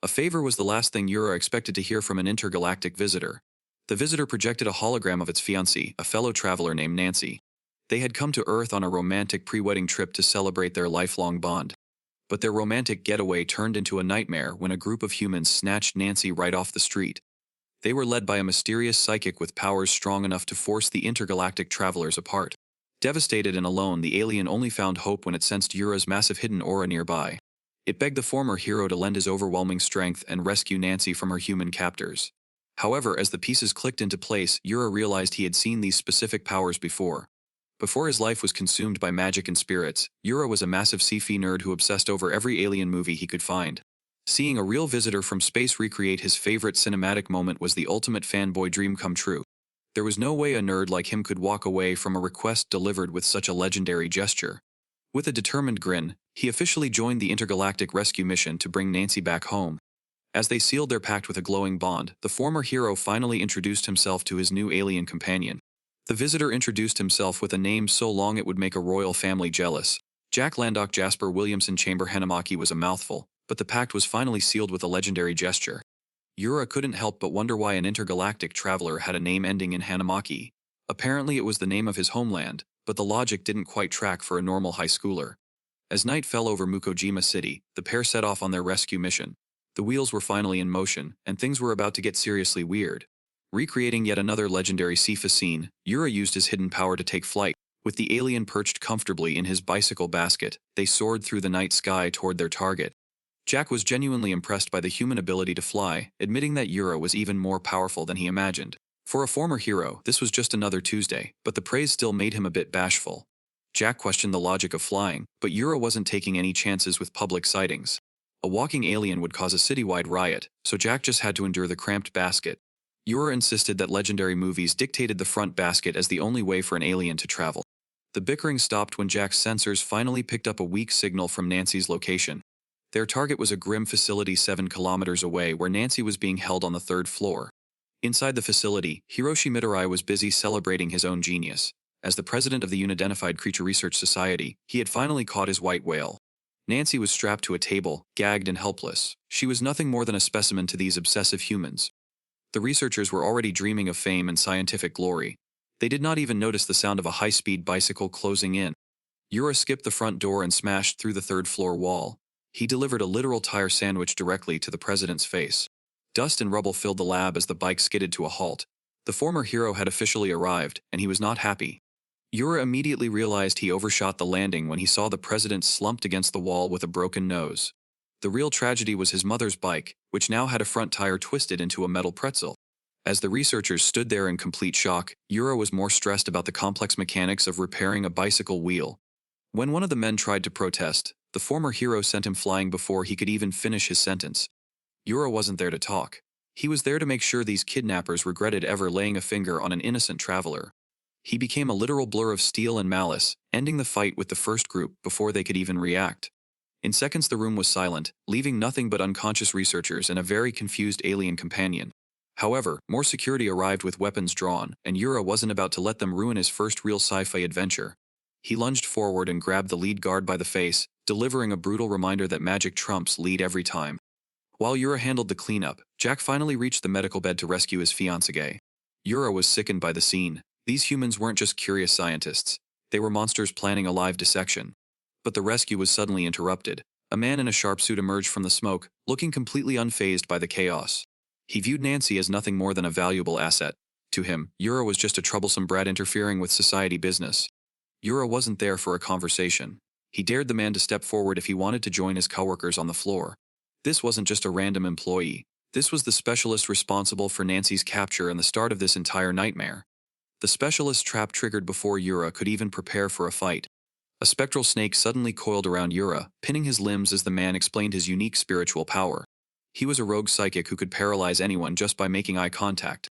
A favor was the last thing Yura expected to hear from an intergalactic visitor. The visitor projected a hologram of its fiancée, a fellow traveler named Nancy. They had come to Earth on a romantic pre-wedding trip to celebrate their lifelong bond. But their romantic getaway turned into a nightmare when a group of humans snatched Nancy right off the street. They were led by a mysterious psychic with powers strong enough to force the intergalactic travelers apart. Devastated and alone, the alien only found hope when it sensed Yura's massive hidden aura nearby. It begged the former hero to lend his overwhelming strength and rescue Nancy from her human captors. However, as the pieces clicked into place, Yura realized he had seen these specific powers before. Before his life was consumed by magic and spirits, Yura was a massive sci-fi nerd who obsessed over every alien movie he could find. Seeing a real visitor from space recreate his favorite cinematic moment was the ultimate fanboy dream come true. There was no way a nerd like him could walk away from a request delivered with such a legendary gesture. With a determined grin, he officially joined the intergalactic rescue mission to bring Nancy back home. As they sealed their pact with a glowing bond, the former hero finally introduced himself to his new alien companion. The visitor introduced himself with a name so long it would make a royal family jealous. Jack Landauch Jasper Williamson Chamber Hanamaki was a mouthful, but the pact was finally sealed with a legendary gesture. Yura couldn't help but wonder why an intergalactic traveler had a name ending in Hanamaki. Apparently it was the name of his homeland, but the logic didn't quite track for a normal high schooler. As night fell over Mukojima City, the pair set off on their rescue mission. The wheels were finally in motion, and things were about to get seriously weird. Recreating yet another legendary sci-fi scene, Yura used his hidden power to take flight. With the alien perched comfortably in his bicycle basket, they soared through the night sky toward their target. Jack was genuinely impressed by the human ability to fly, admitting that Yura was even more powerful than he imagined. For a former hero, this was just another Tuesday, but the praise still made him a bit bashful. Jack questioned the logic of flying, but Yura wasn't taking any chances with public sightings. A walking alien would cause a citywide riot, so Jack just had to endure the cramped basket. Yura insisted that legendary movies dictated the front basket as the only way for an alien to travel. The bickering stopped when Jack's sensors finally picked up a weak signal from Nancy's location. Their target was a grim facility 7 kilometers away where Nancy was being held on the 3rd floor. Inside the facility, Hiroshi Mitarai was busy celebrating his own genius. As the president of the Unidentified Creature Research Society, he had finally caught his white whale. Nancy was strapped to a table, gagged and helpless. She was nothing more than a specimen to these obsessive humans. The researchers were already dreaming of fame and scientific glory. They did not even notice the sound of a high-speed bicycle closing in. Yura skipped the front door and smashed through the 3rd floor wall. He delivered a literal tire sandwich directly to the president's face. Dust and rubble filled the lab as the bike skidded to a halt. The former hero had officially arrived, and he was not happy. Yura immediately realized he overshot the landing when he saw the president slumped against the wall with a broken nose. The real tragedy was his mother's bike, which now had a front tire twisted into a metal pretzel. As the researchers stood there in complete shock, Yura was more stressed about the complex mechanics of repairing a bicycle wheel. When one of the men tried to protest, the former hero sent him flying before he could even finish his sentence. Yura wasn't there to talk. He was there to make sure these kidnappers regretted ever laying a finger on an innocent traveler. He became a literal blur of steel and malice, ending the fight with the first group before they could even react. In seconds the room was silent, leaving nothing but unconscious researchers and a very confused alien companion. However, more security arrived with weapons drawn, and Yura wasn't about to let them ruin his first real sci-fi adventure. He lunged forward and grabbed the lead guard by the face, delivering a brutal reminder that magic trumps lead every time. While Yura handled the cleanup, Jack finally reached the medical bed to rescue his fiancée. Yura was sickened by the scene. These humans weren't just curious scientists. They were monsters planning a live dissection. But the rescue was suddenly interrupted. A man in a sharp suit emerged from the smoke, looking completely unfazed by the chaos. He viewed Nancy as nothing more than a valuable asset. To him, Yura was just a troublesome brat interfering with society business. Yura wasn't there for a conversation. He dared the man to step forward if he wanted to join his coworkers on the floor. This wasn't just a random employee. This was the specialist responsible for Nancy's capture and the start of this entire nightmare. The specialist's trap triggered before Yura could even prepare for a fight. A spectral snake suddenly coiled around Yura, pinning his limbs as the man explained his unique spiritual power. He was a rogue psychic who could paralyze anyone just by making eye contact.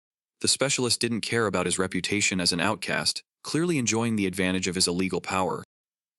The specialist didn't care about his reputation as an outcast, clearly enjoying the advantage of his illegal power.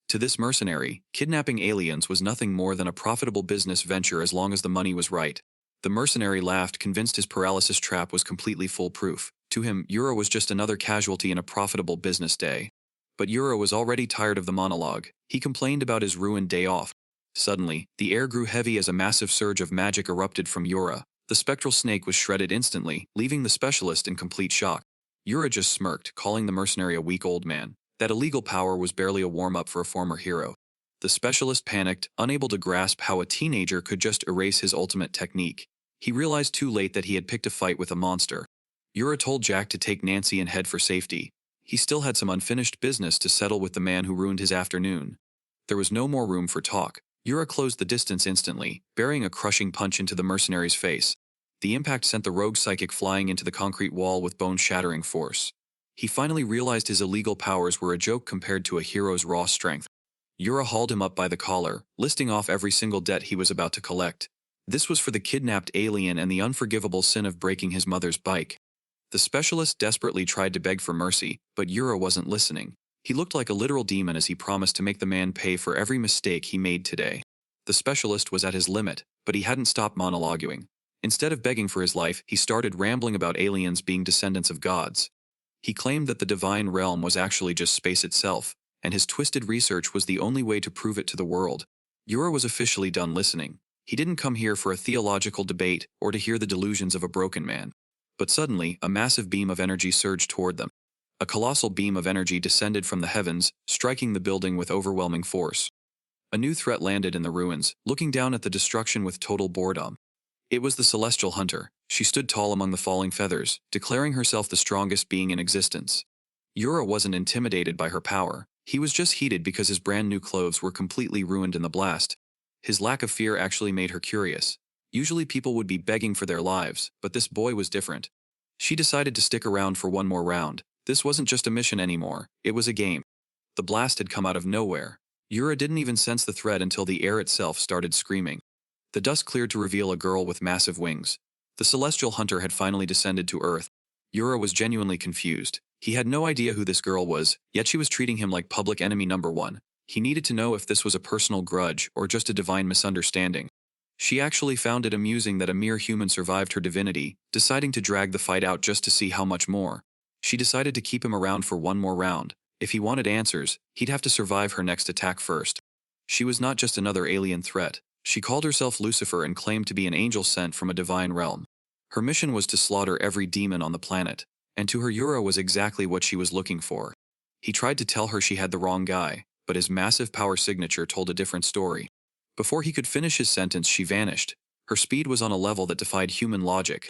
To this mercenary, kidnapping aliens was nothing more than a profitable business venture as long as the money was right. The mercenary laughed, convinced his paralysis trap was completely foolproof. To him, Yura was just another casualty in a profitable business day. But Yura was already tired of the monologue. He complained about his ruined day off. Suddenly, the air grew heavy as a massive surge of magic erupted from Yura. The spectral snake was shredded instantly, leaving the specialist in complete shock. Yura just smirked, calling the mercenary a weak old man. That illegal power was barely a warm-up for a former hero. The specialist panicked, unable to grasp how a teenager could just erase his ultimate technique. He realized too late that he had picked a fight with a monster. Yura told Jack to take Nancy and head for safety. He still had some unfinished business to settle with the man who ruined his afternoon. There was no more room for talk. Yura closed the distance instantly, burying a crushing punch into the mercenary's face. The impact sent the rogue psychic flying into the concrete wall with bone-shattering force. He finally realized his illegal powers were a joke compared to a hero's raw strength. Yura hauled him up by the collar, listing off every single debt he was about to collect. This was for the kidnapped alien and the unforgivable sin of breaking his mother's bike. The specialist desperately tried to beg for mercy, but Yura wasn't listening. He looked like a literal demon as he promised to make the man pay for every mistake he made today. The specialist was at his limit, but he hadn't stopped monologuing. Instead of begging for his life, he started rambling about aliens being descendants of gods. He claimed that the divine realm was actually just space itself, and his twisted research was the only way to prove it to the world. Yura was officially done listening. He didn't come here for a theological debate or to hear the delusions of a broken man. But suddenly, a massive beam of energy surged toward them. A colossal beam of energy descended from the heavens, striking the building with overwhelming force. A new threat landed in the ruins, looking down at the destruction with total boredom. It was the celestial hunter. She stood tall among the falling feathers, declaring herself the strongest being in existence. Yura wasn't intimidated by her power. He was just heated because his brand new clothes were completely ruined in the blast. His lack of fear actually made her curious. Usually people would be begging for their lives, but this boy was different. She decided to stick around for one more round. This wasn't just a mission anymore, it was a game. The blast had come out of nowhere. Yura didn't even sense the threat until the air itself started screaming. The dust cleared to reveal a girl with massive wings. The celestial hunter had finally descended to Earth. Yura was genuinely confused. He had no idea who this girl was, yet she was treating him like public enemy number one. He needed to know if this was a personal grudge or just a divine misunderstanding. She actually found it amusing that a mere human survived her divinity, deciding to drag the fight out just to see how much more. She decided to keep him around for one more round. If he wanted answers, he'd have to survive her next attack first. She was not just another alien threat. She called herself Lucifer and claimed to be an angel sent from a divine realm. Her mission was to slaughter every demon on the planet, and to her Yura was exactly what she was looking for. He tried to tell her she had the wrong guy, but his massive power signature told a different story. Before he could finish his sentence, she vanished. Her speed was on a level that defied human logic.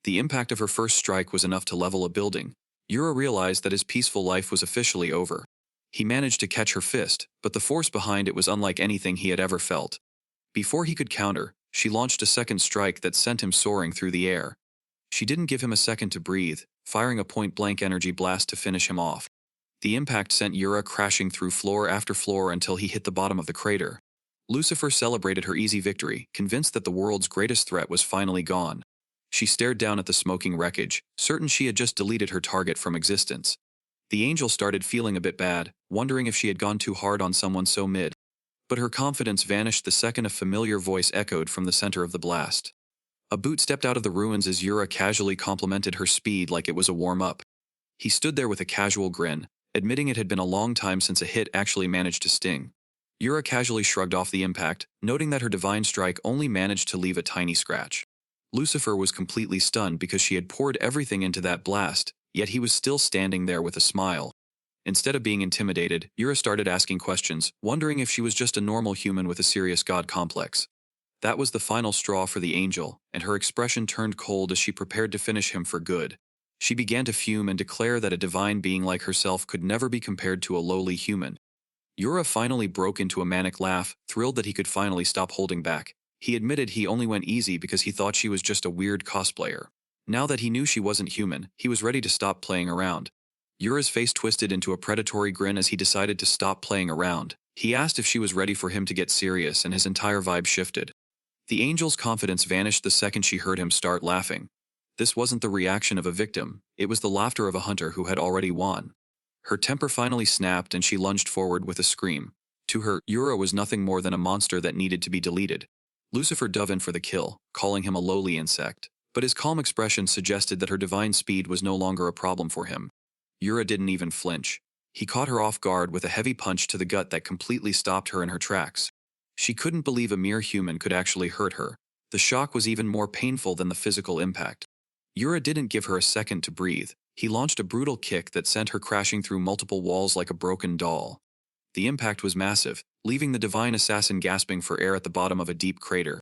The impact of her first strike was enough to level a building. Yura realized that his peaceful life was officially over. He managed to catch her fist, but the force behind it was unlike anything he had ever felt. Before he could counter, she launched a second strike that sent him soaring through the air. She didn't give him a second to breathe, firing a point-blank energy blast to finish him off. The impact sent Yura crashing through floor after floor until he hit the bottom of the crater. Lucifer celebrated her easy victory, convinced that the world's greatest threat was finally gone. She stared down at the smoking wreckage, certain she had just deleted her target from existence. The angel started feeling a bit bad, wondering if she had gone too hard on someone so mid. But her confidence vanished the second a familiar voice echoed from the center of the blast. A boot stepped out of the ruins as Yura casually complimented her speed like it was a warm-up. He stood there with a casual grin, admitting it had been a long time since a hit actually managed to sting. Yura casually shrugged off the impact, noting that her divine strike only managed to leave a tiny scratch. Lucifer was completely stunned because she had poured everything into that blast, yet he was still standing there with a smile. Instead of being intimidated, Yura started asking questions, wondering if she was just a normal human with a serious god complex. That was the final straw for the angel, and her expression turned cold as she prepared to finish him for good. She began to fume and declare that a divine being like herself could never be compared to a lowly human. Yura finally broke into a manic laugh, thrilled that he could finally stop holding back. He admitted he only went easy because he thought she was just a weird cosplayer. Now that he knew she wasn't human, he was ready to stop playing around. Yura's face twisted into a predatory grin as he decided to stop playing around. He asked if she was ready for him to get serious, and his entire vibe shifted. The angel's confidence vanished the second she heard him start laughing. This wasn't the reaction of a victim, it was the laughter of a hunter who had already won. Her temper finally snapped and she lunged forward with a scream. To her, Yura was nothing more than a monster that needed to be deleted. Lucifer dove in for the kill, calling him a lowly insect. But his calm expression suggested that her divine speed was no longer a problem for him. Yura didn't even flinch. He caught her off guard with a heavy punch to the gut that completely stopped her in her tracks. She couldn't believe a mere human could actually hurt her. The shock was even more painful than the physical impact. Yura didn't give her a second to breathe. He launched a brutal kick that sent her crashing through multiple walls like a broken doll. The impact was massive, leaving the divine assassin gasping for air at the bottom of a deep crater.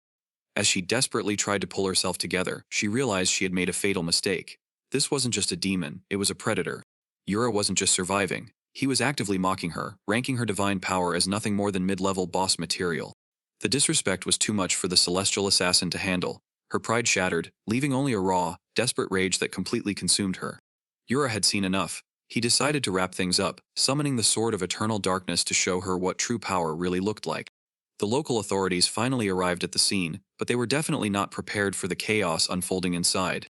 As she desperately tried to pull herself together, she realized she had made a fatal mistake. This wasn't just a demon, it was a predator. Yura wasn't just surviving. He was actively mocking her, ranking her divine power as nothing more than mid-level boss material. The disrespect was too much for the celestial assassin to handle. Her pride shattered, leaving only a raw, desperate rage that completely consumed her. Yura had seen enough. He decided to wrap things up, summoning the Sword of Eternal Darkness to show her what true power really looked like. The local authorities finally arrived at the scene, but they were definitely not prepared for the chaos unfolding inside.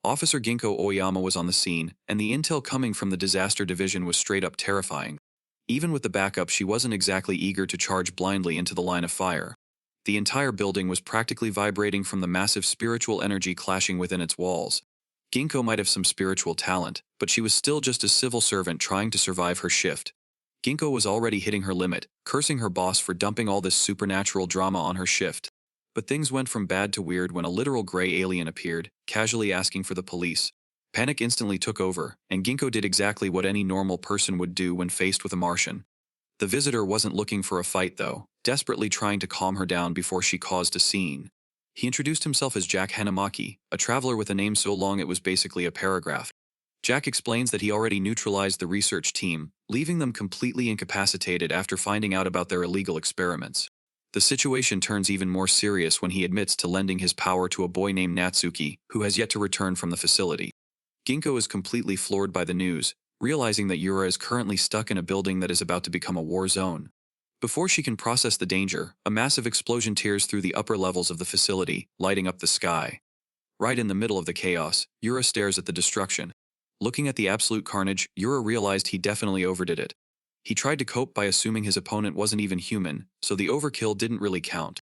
Officer Ginkgo Oyama was on the scene, and the intel coming from the disaster division was straight up terrifying. Even with the backup, she wasn't exactly eager to charge blindly into the line of fire. The entire building was practically vibrating from the massive spiritual energy clashing within its walls. Ginkgo might have some spiritual talent, but she was still just a civil servant trying to survive her shift. Ginkgo was already hitting her limit, cursing her boss for dumping all this supernatural drama on her shift. But things went from bad to weird when a literal gray alien appeared, casually asking for the police. Panic instantly took over, and Ginkgo did exactly what any normal person would do when faced with a Martian. The visitor wasn't looking for a fight though, desperately trying to calm her down before she caused a scene. He introduced himself as Jack Hanamaki, a traveler with a name so long it was basically a paragraph. Jack explains that he already neutralized the research team, leaving them completely incapacitated after finding out about their illegal experiments. The situation turns even more serious when he admits to lending his power to a boy named Natsuki, who has yet to return from the facility. Ginkgo is completely floored by the news, realizing that Yura is currently stuck in a building that is about to become a war zone. Before she can process the danger, a massive explosion tears through the upper levels of the facility, lighting up the sky. Right in the middle of the chaos, Yura stares at the destruction. Looking at the absolute carnage, Yura realized he definitely overdid it. He tried to cope by assuming his opponent wasn't even human, so the overkill didn't really count.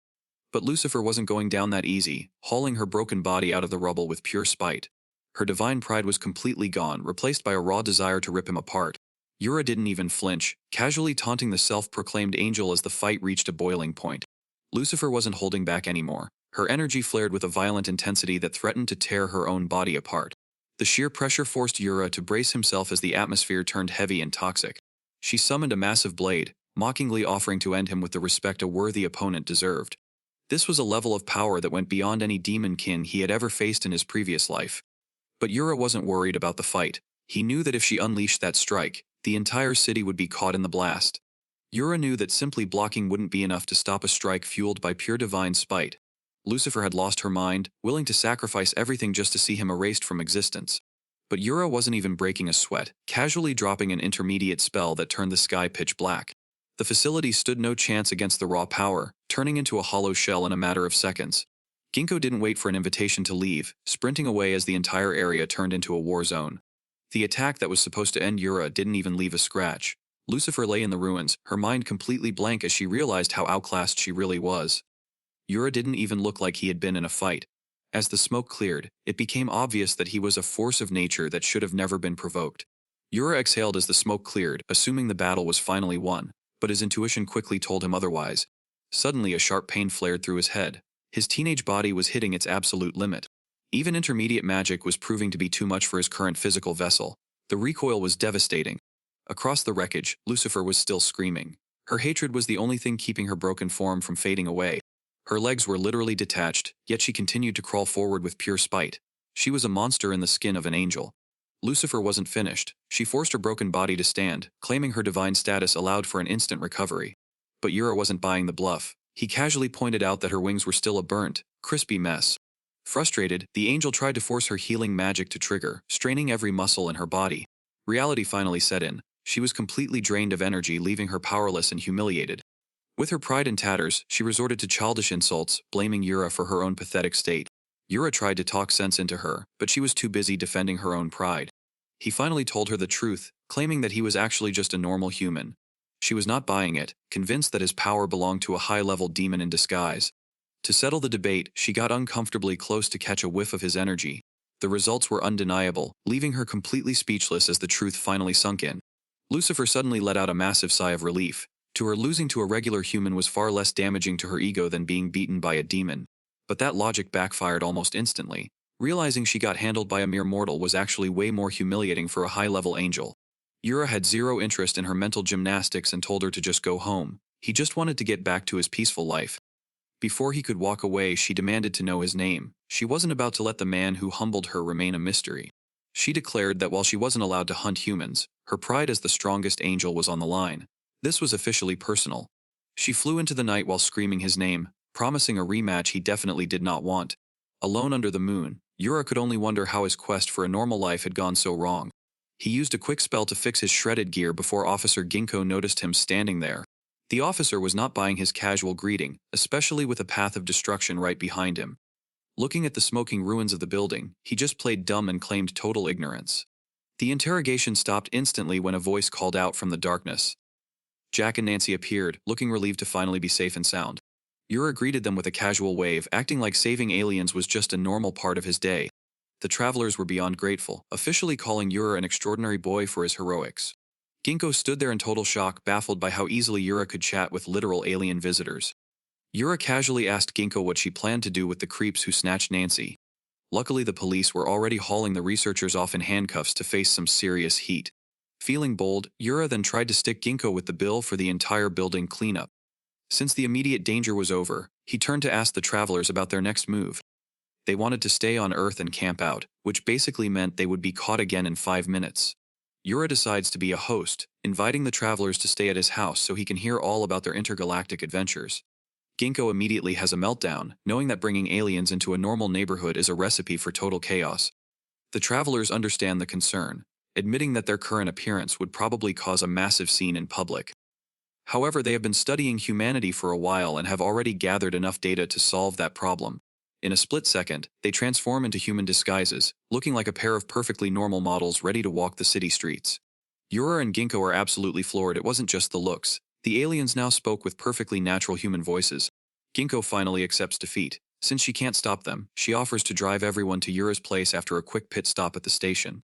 But Lucifer wasn't going down that easy, hauling her broken body out of the rubble with pure spite. Her divine pride was completely gone, replaced by a raw desire to rip him apart. Yura didn't even flinch, casually taunting the self-proclaimed angel as the fight reached a boiling point. Lucifer wasn't holding back anymore. Her energy flared with a violent intensity that threatened to tear her own body apart. The sheer pressure forced Yura to brace himself as the atmosphere turned heavy and toxic. She summoned a massive blade, mockingly offering to end him with the respect a worthy opponent deserved. This was a level of power that went beyond any demon-kin he had ever faced in his previous life. But Yura wasn't worried about the fight. He knew that if she unleashed that strike, the entire city would be caught in the blast. Yura knew that simply blocking wouldn't be enough to stop a strike fueled by pure divine spite. Lucifer had lost her mind, willing to sacrifice everything just to see him erased from existence. But Yura wasn't even breaking a sweat, casually dropping an intermediate spell that turned the sky pitch black. The facility stood no chance against the raw power, turning into a hollow shell in a matter of seconds. Ginkgo didn't wait for an invitation to leave, sprinting away as the entire area turned into a war zone. The attack that was supposed to end Yura didn't even leave a scratch. Lucifer lay in the ruins, her mind completely blank as she realized how outclassed she really was. Yura didn't even look like he had been in a fight. As the smoke cleared, it became obvious that he was a force of nature that should have never been provoked. Yura exhaled as the smoke cleared, assuming the battle was finally won, but his intuition quickly told him otherwise. Suddenly a sharp pain flared through his head. His teenage body was hitting its absolute limit. Even intermediate magic was proving to be too much for his current physical vessel. The recoil was devastating. Across the wreckage, Lucifer was still screaming. Her hatred was the only thing keeping her broken form from fading away. Her legs were literally detached, yet she continued to crawl forward with pure spite. She was a monster in the skin of an angel. Lucifer wasn't finished. She forced her broken body to stand, claiming her divine status allowed for an instant recovery. But Yura wasn't buying the bluff. He casually pointed out that her wings were still a burnt, crispy mess. Frustrated, the angel tried to force her healing magic to trigger, straining every muscle in her body. Reality finally set in. She was completely drained of energy, leaving her powerless and humiliated. With her pride in tatters, she resorted to childish insults, blaming Yura for her own pathetic state. Yura tried to talk sense into her, but she was too busy defending her own pride. He finally told her the truth, claiming that he was actually just a normal human. She was not buying it, convinced that his power belonged to a high-level demon in disguise. To settle the debate, she got uncomfortably close to catch a whiff of his energy. The results were undeniable, leaving her completely speechless as the truth finally sunk in. Lucifer suddenly let out a massive sigh of relief. To her, losing to a regular human was far less damaging to her ego than being beaten by a demon. But that logic backfired almost instantly. Realizing she got handled by a mere mortal was actually way more humiliating for a high-level angel. Yura had zero interest in her mental gymnastics and told her to just go home. He just wanted to get back to his peaceful life. Before he could walk away, she demanded to know his name. She wasn't about to let the man who humbled her remain a mystery. She declared that while she wasn't allowed to hunt humans, her pride as the strongest angel was on the line. This was officially personal. She flew into the night while screaming his name, promising a rematch he definitely did not want. Alone under the moon, Yura could only wonder how his quest for a normal life had gone so wrong. He used a quick spell to fix his shredded gear before Officer Ginkgo noticed him standing there. The officer was not buying his casual greeting, especially with a path of destruction right behind him. Looking at the smoking ruins of the building, he just played dumb and claimed total ignorance. The interrogation stopped instantly when a voice called out from the darkness. Jack and Nancy appeared, looking relieved to finally be safe and sound. Yura greeted them with a casual wave, acting like saving aliens was just a normal part of his day. The travelers were beyond grateful, officially calling Yura an extraordinary boy for his heroics. Ginkgo stood there in total shock, baffled by how easily Yura could chat with literal alien visitors. Yura casually asked Ginkgo what she planned to do with the creeps who snatched Nancy. Luckily, the police were already hauling the researchers off in handcuffs to face some serious heat. Feeling bold, Yura then tried to stick Ginkgo with the bill for the entire building cleanup. Since the immediate danger was over, he turned to ask the travelers about their next move. They wanted to stay on Earth and camp out, which basically meant they would be caught again in 5 minutes. Yura decides to be a host, inviting the travelers to stay at his house so he can hear all about their intergalactic adventures. Ginkgo immediately has a meltdown, knowing that bringing aliens into a normal neighborhood is a recipe for total chaos. The travelers understand the concern, admitting that their current appearance would probably cause a massive scene in public. However, they have been studying humanity for a while and have already gathered enough data to solve that problem. In a split second, they transform into human disguises, looking like a pair of perfectly normal models ready to walk the city streets. Yura and Ginkgo are absolutely floored. It wasn't just the looks. The aliens now spoke with perfectly natural human voices. Ginkgo finally accepts defeat. Since she can't stop them, she offers to drive everyone to Yura's place after a quick pit stop at the station.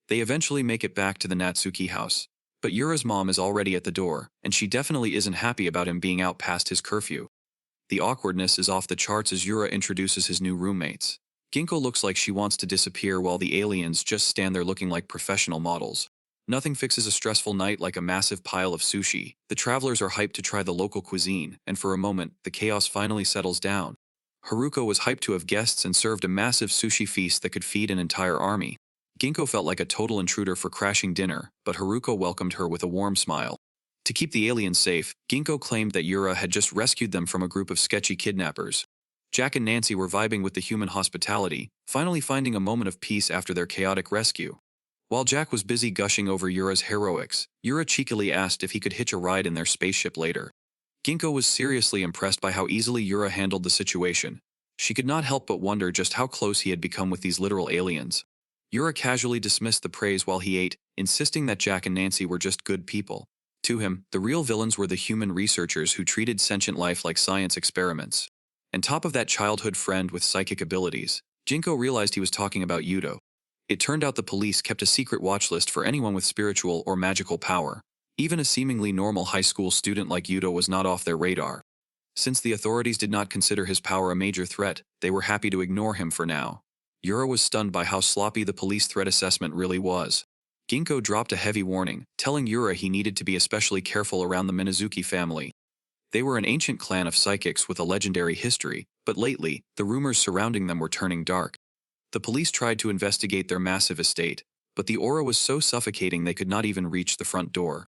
They eventually make it back to the Natsuki house. But Yura's mom is already at the door, and she definitely isn't happy about him being out past his curfew. The awkwardness is off the charts as Yura introduces his new roommates. Ginkgo looks like she wants to disappear while the aliens just stand there looking like professional models. Nothing fixes a stressful night like a massive pile of sushi. The travelers are hyped to try the local cuisine, and for a moment, the chaos finally settles down. Haruko was hyped to have guests and served a massive sushi feast that could feed an entire army. Ginkgo felt like a total intruder for crashing dinner, but Haruko welcomed her with a warm smile. To keep the aliens safe, Ginkgo claimed that Yura had just rescued them from a group of sketchy kidnappers. Jack and Nancy were vibing with the human hospitality, finally finding a moment of peace after their chaotic rescue. While Jack was busy gushing over Yura's heroics, Yura cheekily asked if he could hitch a ride in their spaceship later. Ginkgo was seriously impressed by how easily Yura handled the situation. She could not help but wonder just how close he had become with these literal aliens. Yura casually dismissed the praise while he ate, insisting that Jack and Nancy were just good people. To him, the real villains were the human researchers who treated sentient life like science experiments. On top of that childhood friend with psychic abilities, Ginkgo realized he was talking about Yudo. It turned out the police kept a secret watch list for anyone with spiritual or magical power. Even a seemingly normal high school student like Yudo was not off their radar. Since the authorities did not consider his power a major threat, they were happy to ignore him for now. Yura was stunned by how sloppy the police threat assessment really was. Ginkgo dropped a heavy warning, telling Yura he needed to be especially careful around the Menuzuki family. They were an ancient clan of psychics with a legendary history, but lately, the rumors surrounding them were turning dark. The police tried to investigate their massive estate, but the aura was so suffocating they could not even reach the front door.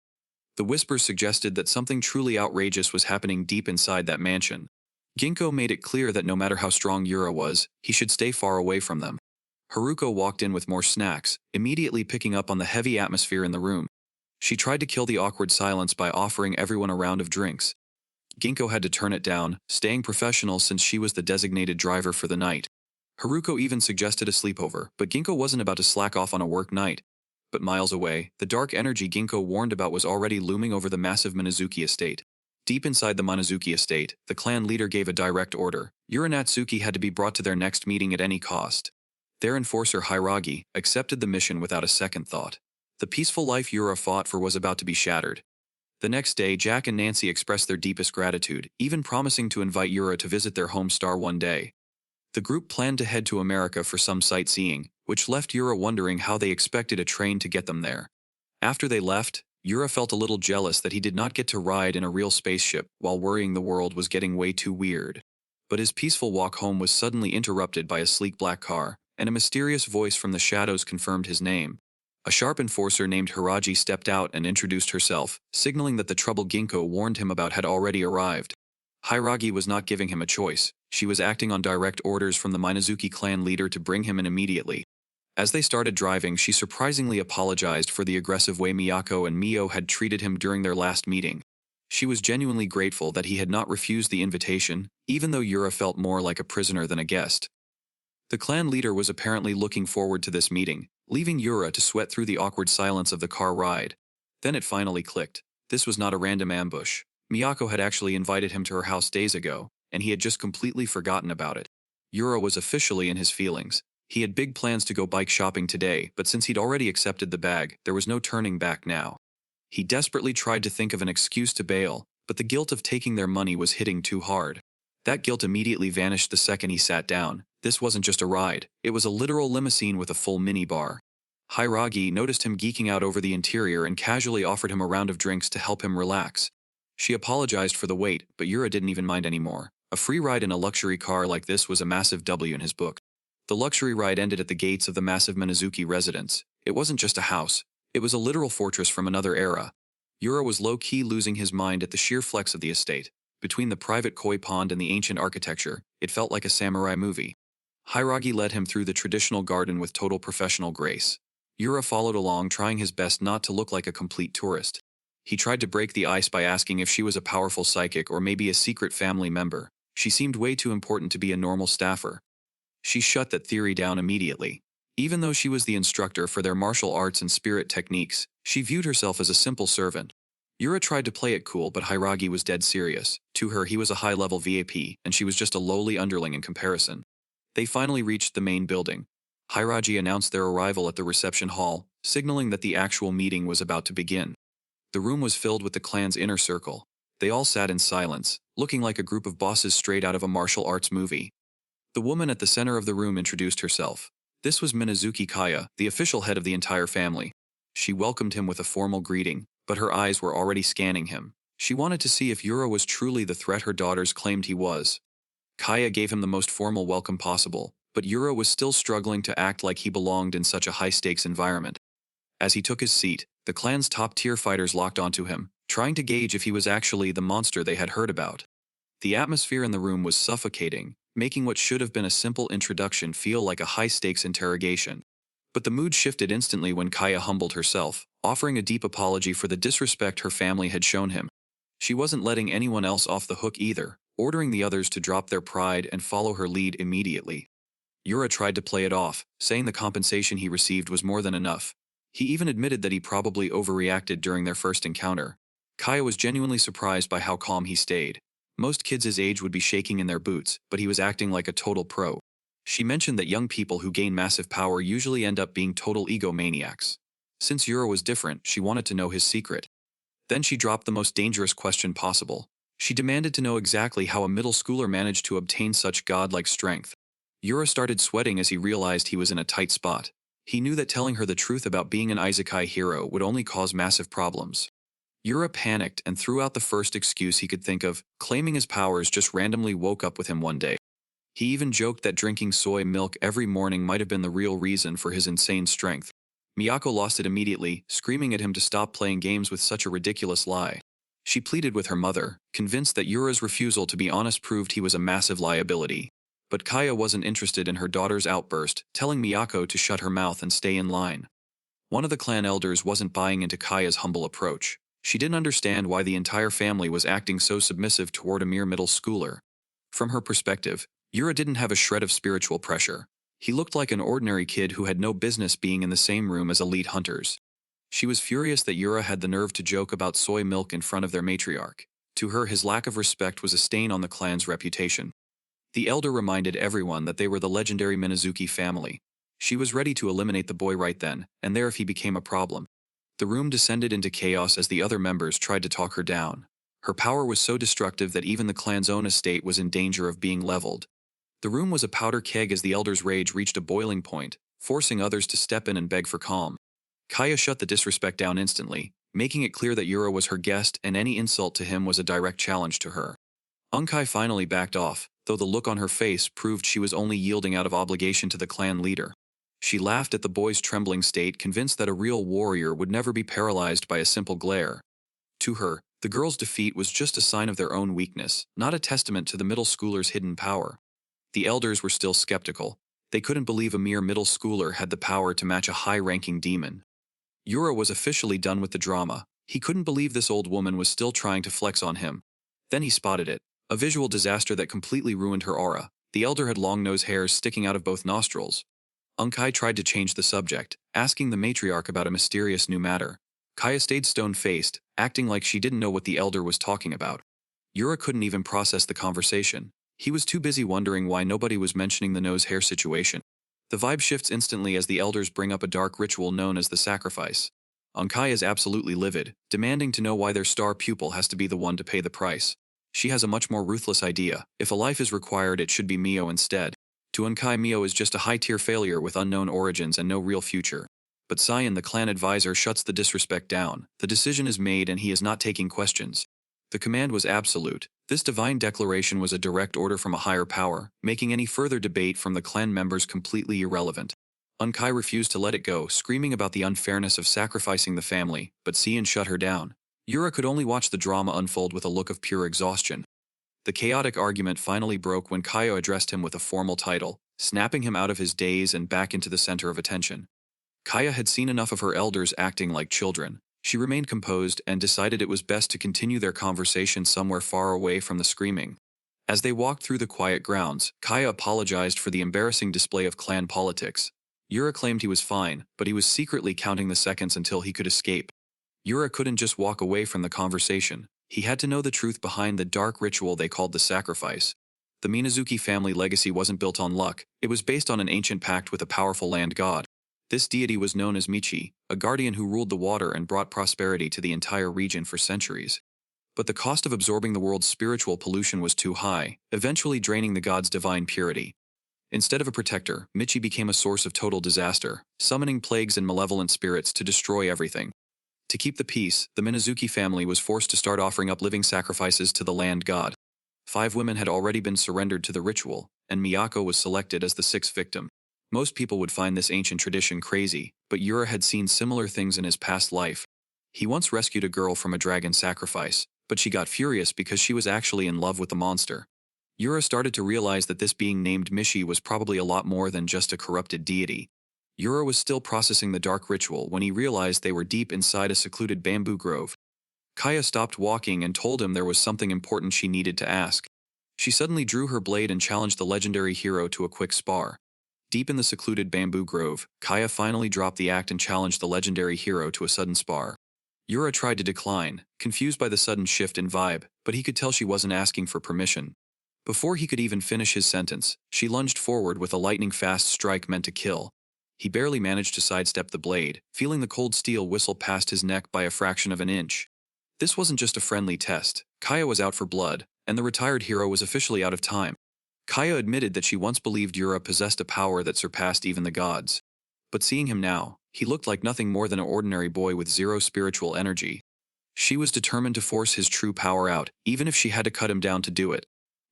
The whispers suggested that something truly outrageous was happening deep inside that mansion. Ginkgo made it clear that no matter how strong Yura was, he should stay far away from them. Haruko walked in with more snacks, immediately picking up on the heavy atmosphere in the room. She tried to kill the awkward silence by offering everyone a round of drinks. Ginkgo had to turn it down, staying professional since she was the designated driver for the night. Haruko even suggested a sleepover, but Ginkgo wasn't about to slack off on a work night. But miles away, the dark energy Ginkgo warned about was already looming over the massive Menuzuki estate. Deep inside the Menuzuki estate, the clan leader gave a direct order. Yura Natsuki had to be brought to their next meeting at any cost. Their enforcer Hiragi accepted the mission without a second thought. The peaceful life Yura fought for was about to be shattered. The next day, Jack and Nancy expressed their deepest gratitude, even promising to invite Yura to visit their home star one day. The group planned to head to America for some sightseeing, which left Yura wondering how they expected a train to get them there. After they left, Yura felt a little jealous that he did not get to ride in a real spaceship while worrying the world was getting way too weird. But his peaceful walk home was suddenly interrupted by a sleek black car, and a mysterious voice from the shadows confirmed his name. A sharp enforcer named Hiraji stepped out and introduced herself, signaling that the trouble Ginkgo warned him about had already arrived. Hiragi was not giving him a choice. She was acting on direct orders from the Menuzuki clan leader to bring him in immediately. As they started driving, she surprisingly apologized for the aggressive way Miyako and Mio had treated him during their last meeting. She was genuinely grateful that he had not refused the invitation, even though Yura felt more like a prisoner than a guest. The clan leader was apparently looking forward to this meeting, leaving Yura to sweat through the awkward silence of the car ride. Then it finally clicked. This was not a random ambush. Miyako had actually invited him to her house days ago, and he had just completely forgotten about it. Yura was officially in his feelings. He had big plans to go bike shopping today, but since he'd already accepted the bag, there was no turning back now. He desperately tried to think of an excuse to bail, but the guilt of taking their money was hitting too hard. That guilt immediately vanished the second he sat down. This wasn't just a ride, it was a literal limousine with a full minibar. Hiragi noticed him geeking out over the interior and casually offered him a round of drinks to help him relax. She apologized for the wait, but Yura didn't even mind anymore. A free ride in a luxury car like this was a massive W in his book. The luxury ride ended at the gates of the massive Menuzuki residence. It wasn't just a house. It was a literal fortress from another era. Yura was low-key losing his mind at the sheer flex of the estate. Between the private koi pond and the ancient architecture, it felt like a samurai movie. Hiragi led him through the traditional garden with total professional grace. Yura followed along, trying his best not to look like a complete tourist. He tried to break the ice by asking if she was a powerful psychic or maybe a secret family member. She seemed way too important to be a normal staffer. She shut that theory down immediately. Even though she was the instructor for their martial arts and spirit techniques, she viewed herself as a simple servant. Yura tried to play it cool, but Hiragi was dead serious. To her, he was a high-level VIP, and she was just a lowly underling in comparison. They finally reached the main building. Hiragi announced their arrival at the reception hall, signaling that the actual meeting was about to begin. The room was filled with the clan's inner circle. They all sat in silence, looking like a group of bosses straight out of a martial arts movie. The woman at the center of the room introduced herself. This was Menuzuki Kaya, the official head of the entire family. She welcomed him with a formal greeting, but her eyes were already scanning him. She wanted to see if Yura was truly the threat her daughters claimed he was. Kaya gave him the most formal welcome possible, but Yura was still struggling to act like he belonged in such a high-stakes environment. As he took his seat, the clan's top-tier fighters locked onto him, trying to gauge if he was actually the monster they had heard about. The atmosphere in the room was suffocating, making what should have been a simple introduction feel like a high-stakes interrogation. But the mood shifted instantly when Kaya humbled herself, offering a deep apology for the disrespect her family had shown him. She wasn't letting anyone else off the hook either, ordering the others to drop their pride and follow her lead immediately. Yura tried to play it off, saying the compensation he received was more than enough. He even admitted that he probably overreacted during their first encounter. Kaya was genuinely surprised by how calm he stayed. Most kids his age would be shaking in their boots, but he was acting like a total pro. She mentioned that young people who gain massive power usually end up being total egomaniacs. Since Yura was different, she wanted to know his secret. Then she dropped the most dangerous question possible. She demanded to know exactly how a middle schooler managed to obtain such godlike strength. Yura started sweating as he realized he was in a tight spot. He knew that telling her the truth about being an isekai hero would only cause massive problems. Yura panicked and threw out the first excuse he could think of, claiming his powers just randomly woke up with him one day. He even joked that drinking soy milk every morning might have been the real reason for his insane strength. Miyako lost it immediately, screaming at him to stop playing games with such a ridiculous lie. She pleaded with her mother, convinced that Yura's refusal to be honest proved he was a massive liability. But Kaya wasn't interested in her daughter's outburst, telling Miyako to shut her mouth and stay in line. One of the clan elders wasn't buying into Kaya's humble approach. She didn't understand why the entire family was acting so submissive toward a mere middle schooler. From her perspective, Yura didn't have a shred of spiritual pressure. He looked like an ordinary kid who had no business being in the same room as elite hunters. She was furious that Yura had the nerve to joke about soy milk in front of their matriarch. To her, his lack of respect was a stain on the clan's reputation. The elder reminded everyone that they were the legendary Menuzuki family. She was ready to eliminate the boy right then and there if he became a problem. The room descended into chaos as the other members tried to talk her down. Her power was so destructive that even the clan's own estate was in danger of being leveled. The room was a powder keg as the elder's rage reached a boiling point, forcing others to step in and beg for calm. Kaya shut the disrespect down instantly, making it clear that Yura was her guest and any insult to him was a direct challenge to her. Unkai finally backed off, though the look on her face proved she was only yielding out of obligation to the clan leader. She laughed at the boy's trembling state, convinced that a real warrior would never be paralyzed by a simple glare. To her, the girl's defeat was just a sign of their own weakness, not a testament to the middle schooler's hidden power. The elders were still skeptical. They couldn't believe a mere middle schooler had the power to match a high-ranking demon. Yura was officially done with the drama. He couldn't believe this old woman was still trying to flex on him. Then he spotted it. A visual disaster that completely ruined her aura. The elder had long nose hairs sticking out of both nostrils. Unkai tried to change the subject, asking the matriarch about a mysterious new matter. Kaya stayed stone-faced, acting like she didn't know what the elder was talking about. Yura couldn't even process the conversation. He was too busy wondering why nobody was mentioning the nose hair situation. The vibe shifts instantly as the elders bring up a dark ritual known as the sacrifice. Unkai is absolutely livid, demanding to know why their star pupil has to be the one to pay the price. She has a much more ruthless idea. If a life is required, it should be Mio instead. To Unkai, Mio is just a high-tier failure with unknown origins and no real future. But Seinen, the clan advisor, shuts the disrespect down. The decision is made and he is not taking questions. The command was absolute. This divine declaration was a direct order from a higher power, making any further debate from the clan members completely irrelevant. Unkai refused to let it go, screaming about the unfairness of sacrificing the family, but Seinen shut her down. Yura could only watch the drama unfold with a look of pure exhaustion. The chaotic argument finally broke when Kaya addressed him with a formal title, snapping him out of his daze and back into the center of attention. Kaya had seen enough of her elders acting like children. She remained composed and decided it was best to continue their conversation somewhere far away from the screaming. As they walked through the quiet grounds, Kaya apologized for the embarrassing display of clan politics. Yura claimed he was fine, but he was secretly counting the seconds until he could escape. Yura couldn't just walk away from the conversation. He had to know the truth behind the dark ritual they called the sacrifice. The Menuzuki family legacy wasn't built on luck. It was based on an ancient pact with a powerful land god. This deity was known as Michi, a guardian who ruled the water and brought prosperity to the entire region for centuries. But the cost of absorbing the world's spiritual pollution was too high, eventually draining the god's divine purity. Instead of a protector, Michi became a source of total disaster, summoning plagues and malevolent spirits to destroy everything. To keep the peace, the Menuzuki family was forced to start offering up living sacrifices to the land god. 5 women had already been surrendered to the ritual, and Mako was selected as the 6th victim. Most people would find this ancient tradition crazy, but Yura had seen similar things in his past life. He once rescued a girl from a dragon sacrifice, but she got furious because she was actually in love with the monster. Yura started to realize that this being named Michi was probably a lot more than just a corrupted deity. Yura was still processing the dark ritual when he realized they were deep inside a secluded bamboo grove. Kaya stopped walking and told him there was something important she needed to ask. She suddenly drew her blade and challenged the legendary hero to a quick spar. Deep in the secluded bamboo grove, Kaya finally dropped the act and challenged the legendary hero to a sudden spar. Yura tried to decline, confused by the sudden shift in vibe, but he could tell she wasn't asking for permission. Before he could even finish his sentence, she lunged forward with a lightning-fast strike meant to kill. He barely managed to sidestep the blade, feeling the cold steel whistle past his neck by a fraction of an inch. This wasn't just a friendly test. Kaya was out for blood, and the retired hero was officially out of time. Kaya admitted that she once believed Yura possessed a power that surpassed even the gods. But seeing him now, he looked like nothing more than an ordinary boy with zero spiritual energy. She was determined to force his true power out, even if she had to cut him down to do it.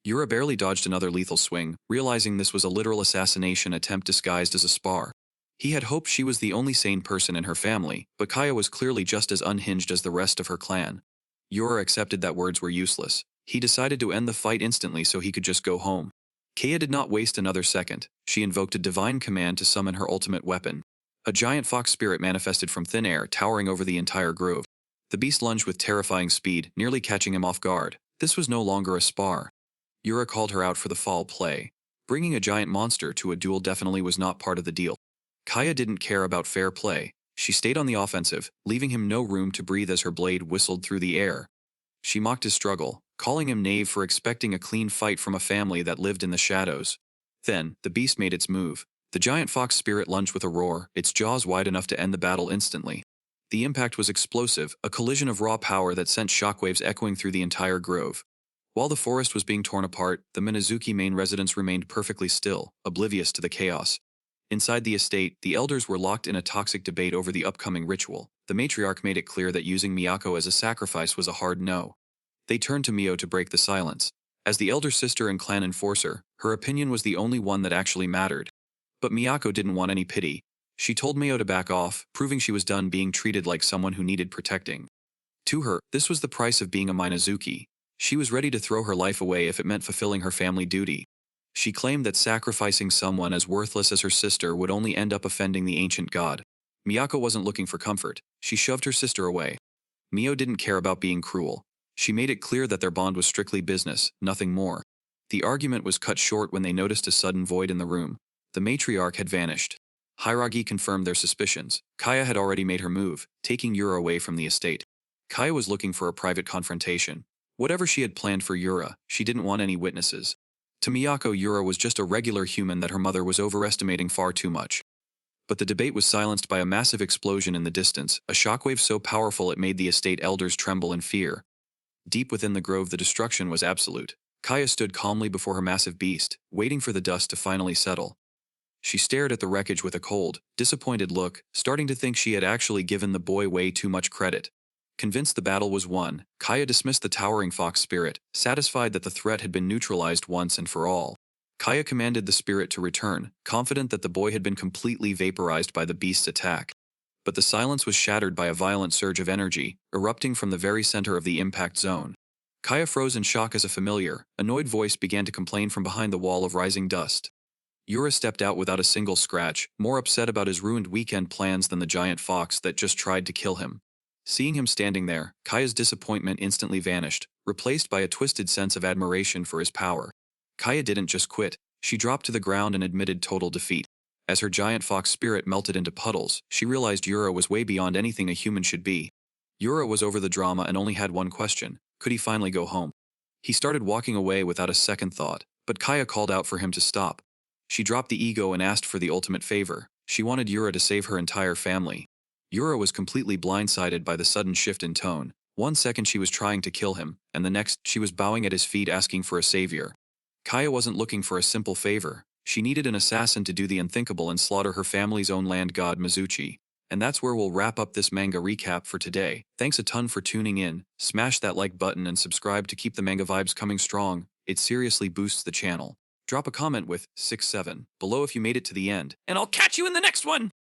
Yura barely dodged another lethal swing, realizing this was a literal assassination attempt disguised as a spar. He had hoped she was the only sane person in her family, but Kaya was clearly just as unhinged as the rest of her clan. Yura accepted that words were useless. He decided to end the fight instantly so he could just go home. Kaya did not waste another second. She invoked a divine command to summon her ultimate weapon. A giant fox spirit manifested from thin air, towering over the entire grove. The beast lunged with terrifying speed, nearly catching him off guard. This was no longer a spar. Yura called her out for the foul play. Bringing a giant monster to a duel definitely was not part of the deal. Kaya didn't care about fair play. She stayed on the offensive, leaving him no room to breathe as her blade whistled through the air. She mocked his struggle, calling him naive for expecting a clean fight from a family that lived in the shadows. Then, the beast made its move. The giant fox spirit lunged with a roar, its jaws wide enough to end the battle instantly. The impact was explosive, a collision of raw power that sent shockwaves echoing through the entire grove. While the forest was being torn apart, the Menuzuki main residence remained perfectly still, oblivious to the chaos. Inside the estate, the elders were locked in a toxic debate over the upcoming ritual. The matriarch made it clear that using Miyako as a sacrifice was a hard no. They turned to Mio to break the silence. As the elder sister and clan enforcer, her opinion was the only one that actually mattered. But Miyako didn't want any pity. She told Mio to back off, proving she was done being treated like someone who needed protecting. To her, this was the price of being a Minazuki. She was ready to throw her life away if it meant fulfilling her family duty. She claimed that sacrificing someone as worthless as her sister would only end up offending the ancient god. Miyako wasn't looking for comfort. She shoved her sister away. Mio didn't care about being cruel. She made it clear that their bond was strictly business, nothing more. The argument was cut short when they noticed a sudden void in the room. The matriarch had vanished. Hiragi confirmed their suspicions. Kaya had already made her move, taking Yura away from the estate. Kaya was looking for a private confrontation. Whatever she had planned for Yura, she didn't want any witnesses. To Miyako, Yura was just a regular human that her mother was overestimating far too much. But the debate was silenced by a massive explosion in the distance, a shockwave so powerful it made the estate elders tremble in fear. Deep within the grove, the destruction was absolute. Kaya stood calmly before her massive beast, waiting for the dust to finally settle. She stared at the wreckage with a cold, disappointed look, starting to think she had actually given the boy way too much credit. Convinced the battle was won, Kaya dismissed the towering fox spirit, satisfied that the threat had been neutralized once and for all. Kaya commanded the spirit to return, confident that the boy had been completely vaporized by the beast's attack. But the silence was shattered by a violent surge of energy, erupting from the very center of the impact zone. Kaya froze in shock as a familiar, annoyed voice began to complain from behind the wall of rising dust. Yura stepped out without a single scratch, more upset about his ruined weekend plans than the giant fox that just tried to kill him. Seeing him standing there, Kaya's disappointment instantly vanished, replaced by a twisted sense of admiration for his power. Kaya didn't just quit, she dropped to the ground and admitted total defeat. As her giant fox spirit melted into puddles, she realized Yura was way beyond anything a human should be. Yura was over the drama and only had one question: could he finally go home? He started walking away without a second thought, but Kaya called out for him to stop. She dropped the ego and asked for the ultimate favor. She wanted Yura to save her entire family. Yura was completely blindsided by the sudden shift in tone. 1 second she was trying to kill him, and the next she was bowing at his feet asking for a savior. Kaya wasn't looking for a simple favor. She needed an assassin to do the unthinkable and slaughter her family's own land god Mizuchi. And that's where we'll wrap up this manga recap for today. Thanks a ton for tuning in. Smash that like button and subscribe to keep the manga vibes coming strong. It seriously boosts the channel. Drop a comment with 6-7 below if you made it to the end, and I'll catch you in the next one!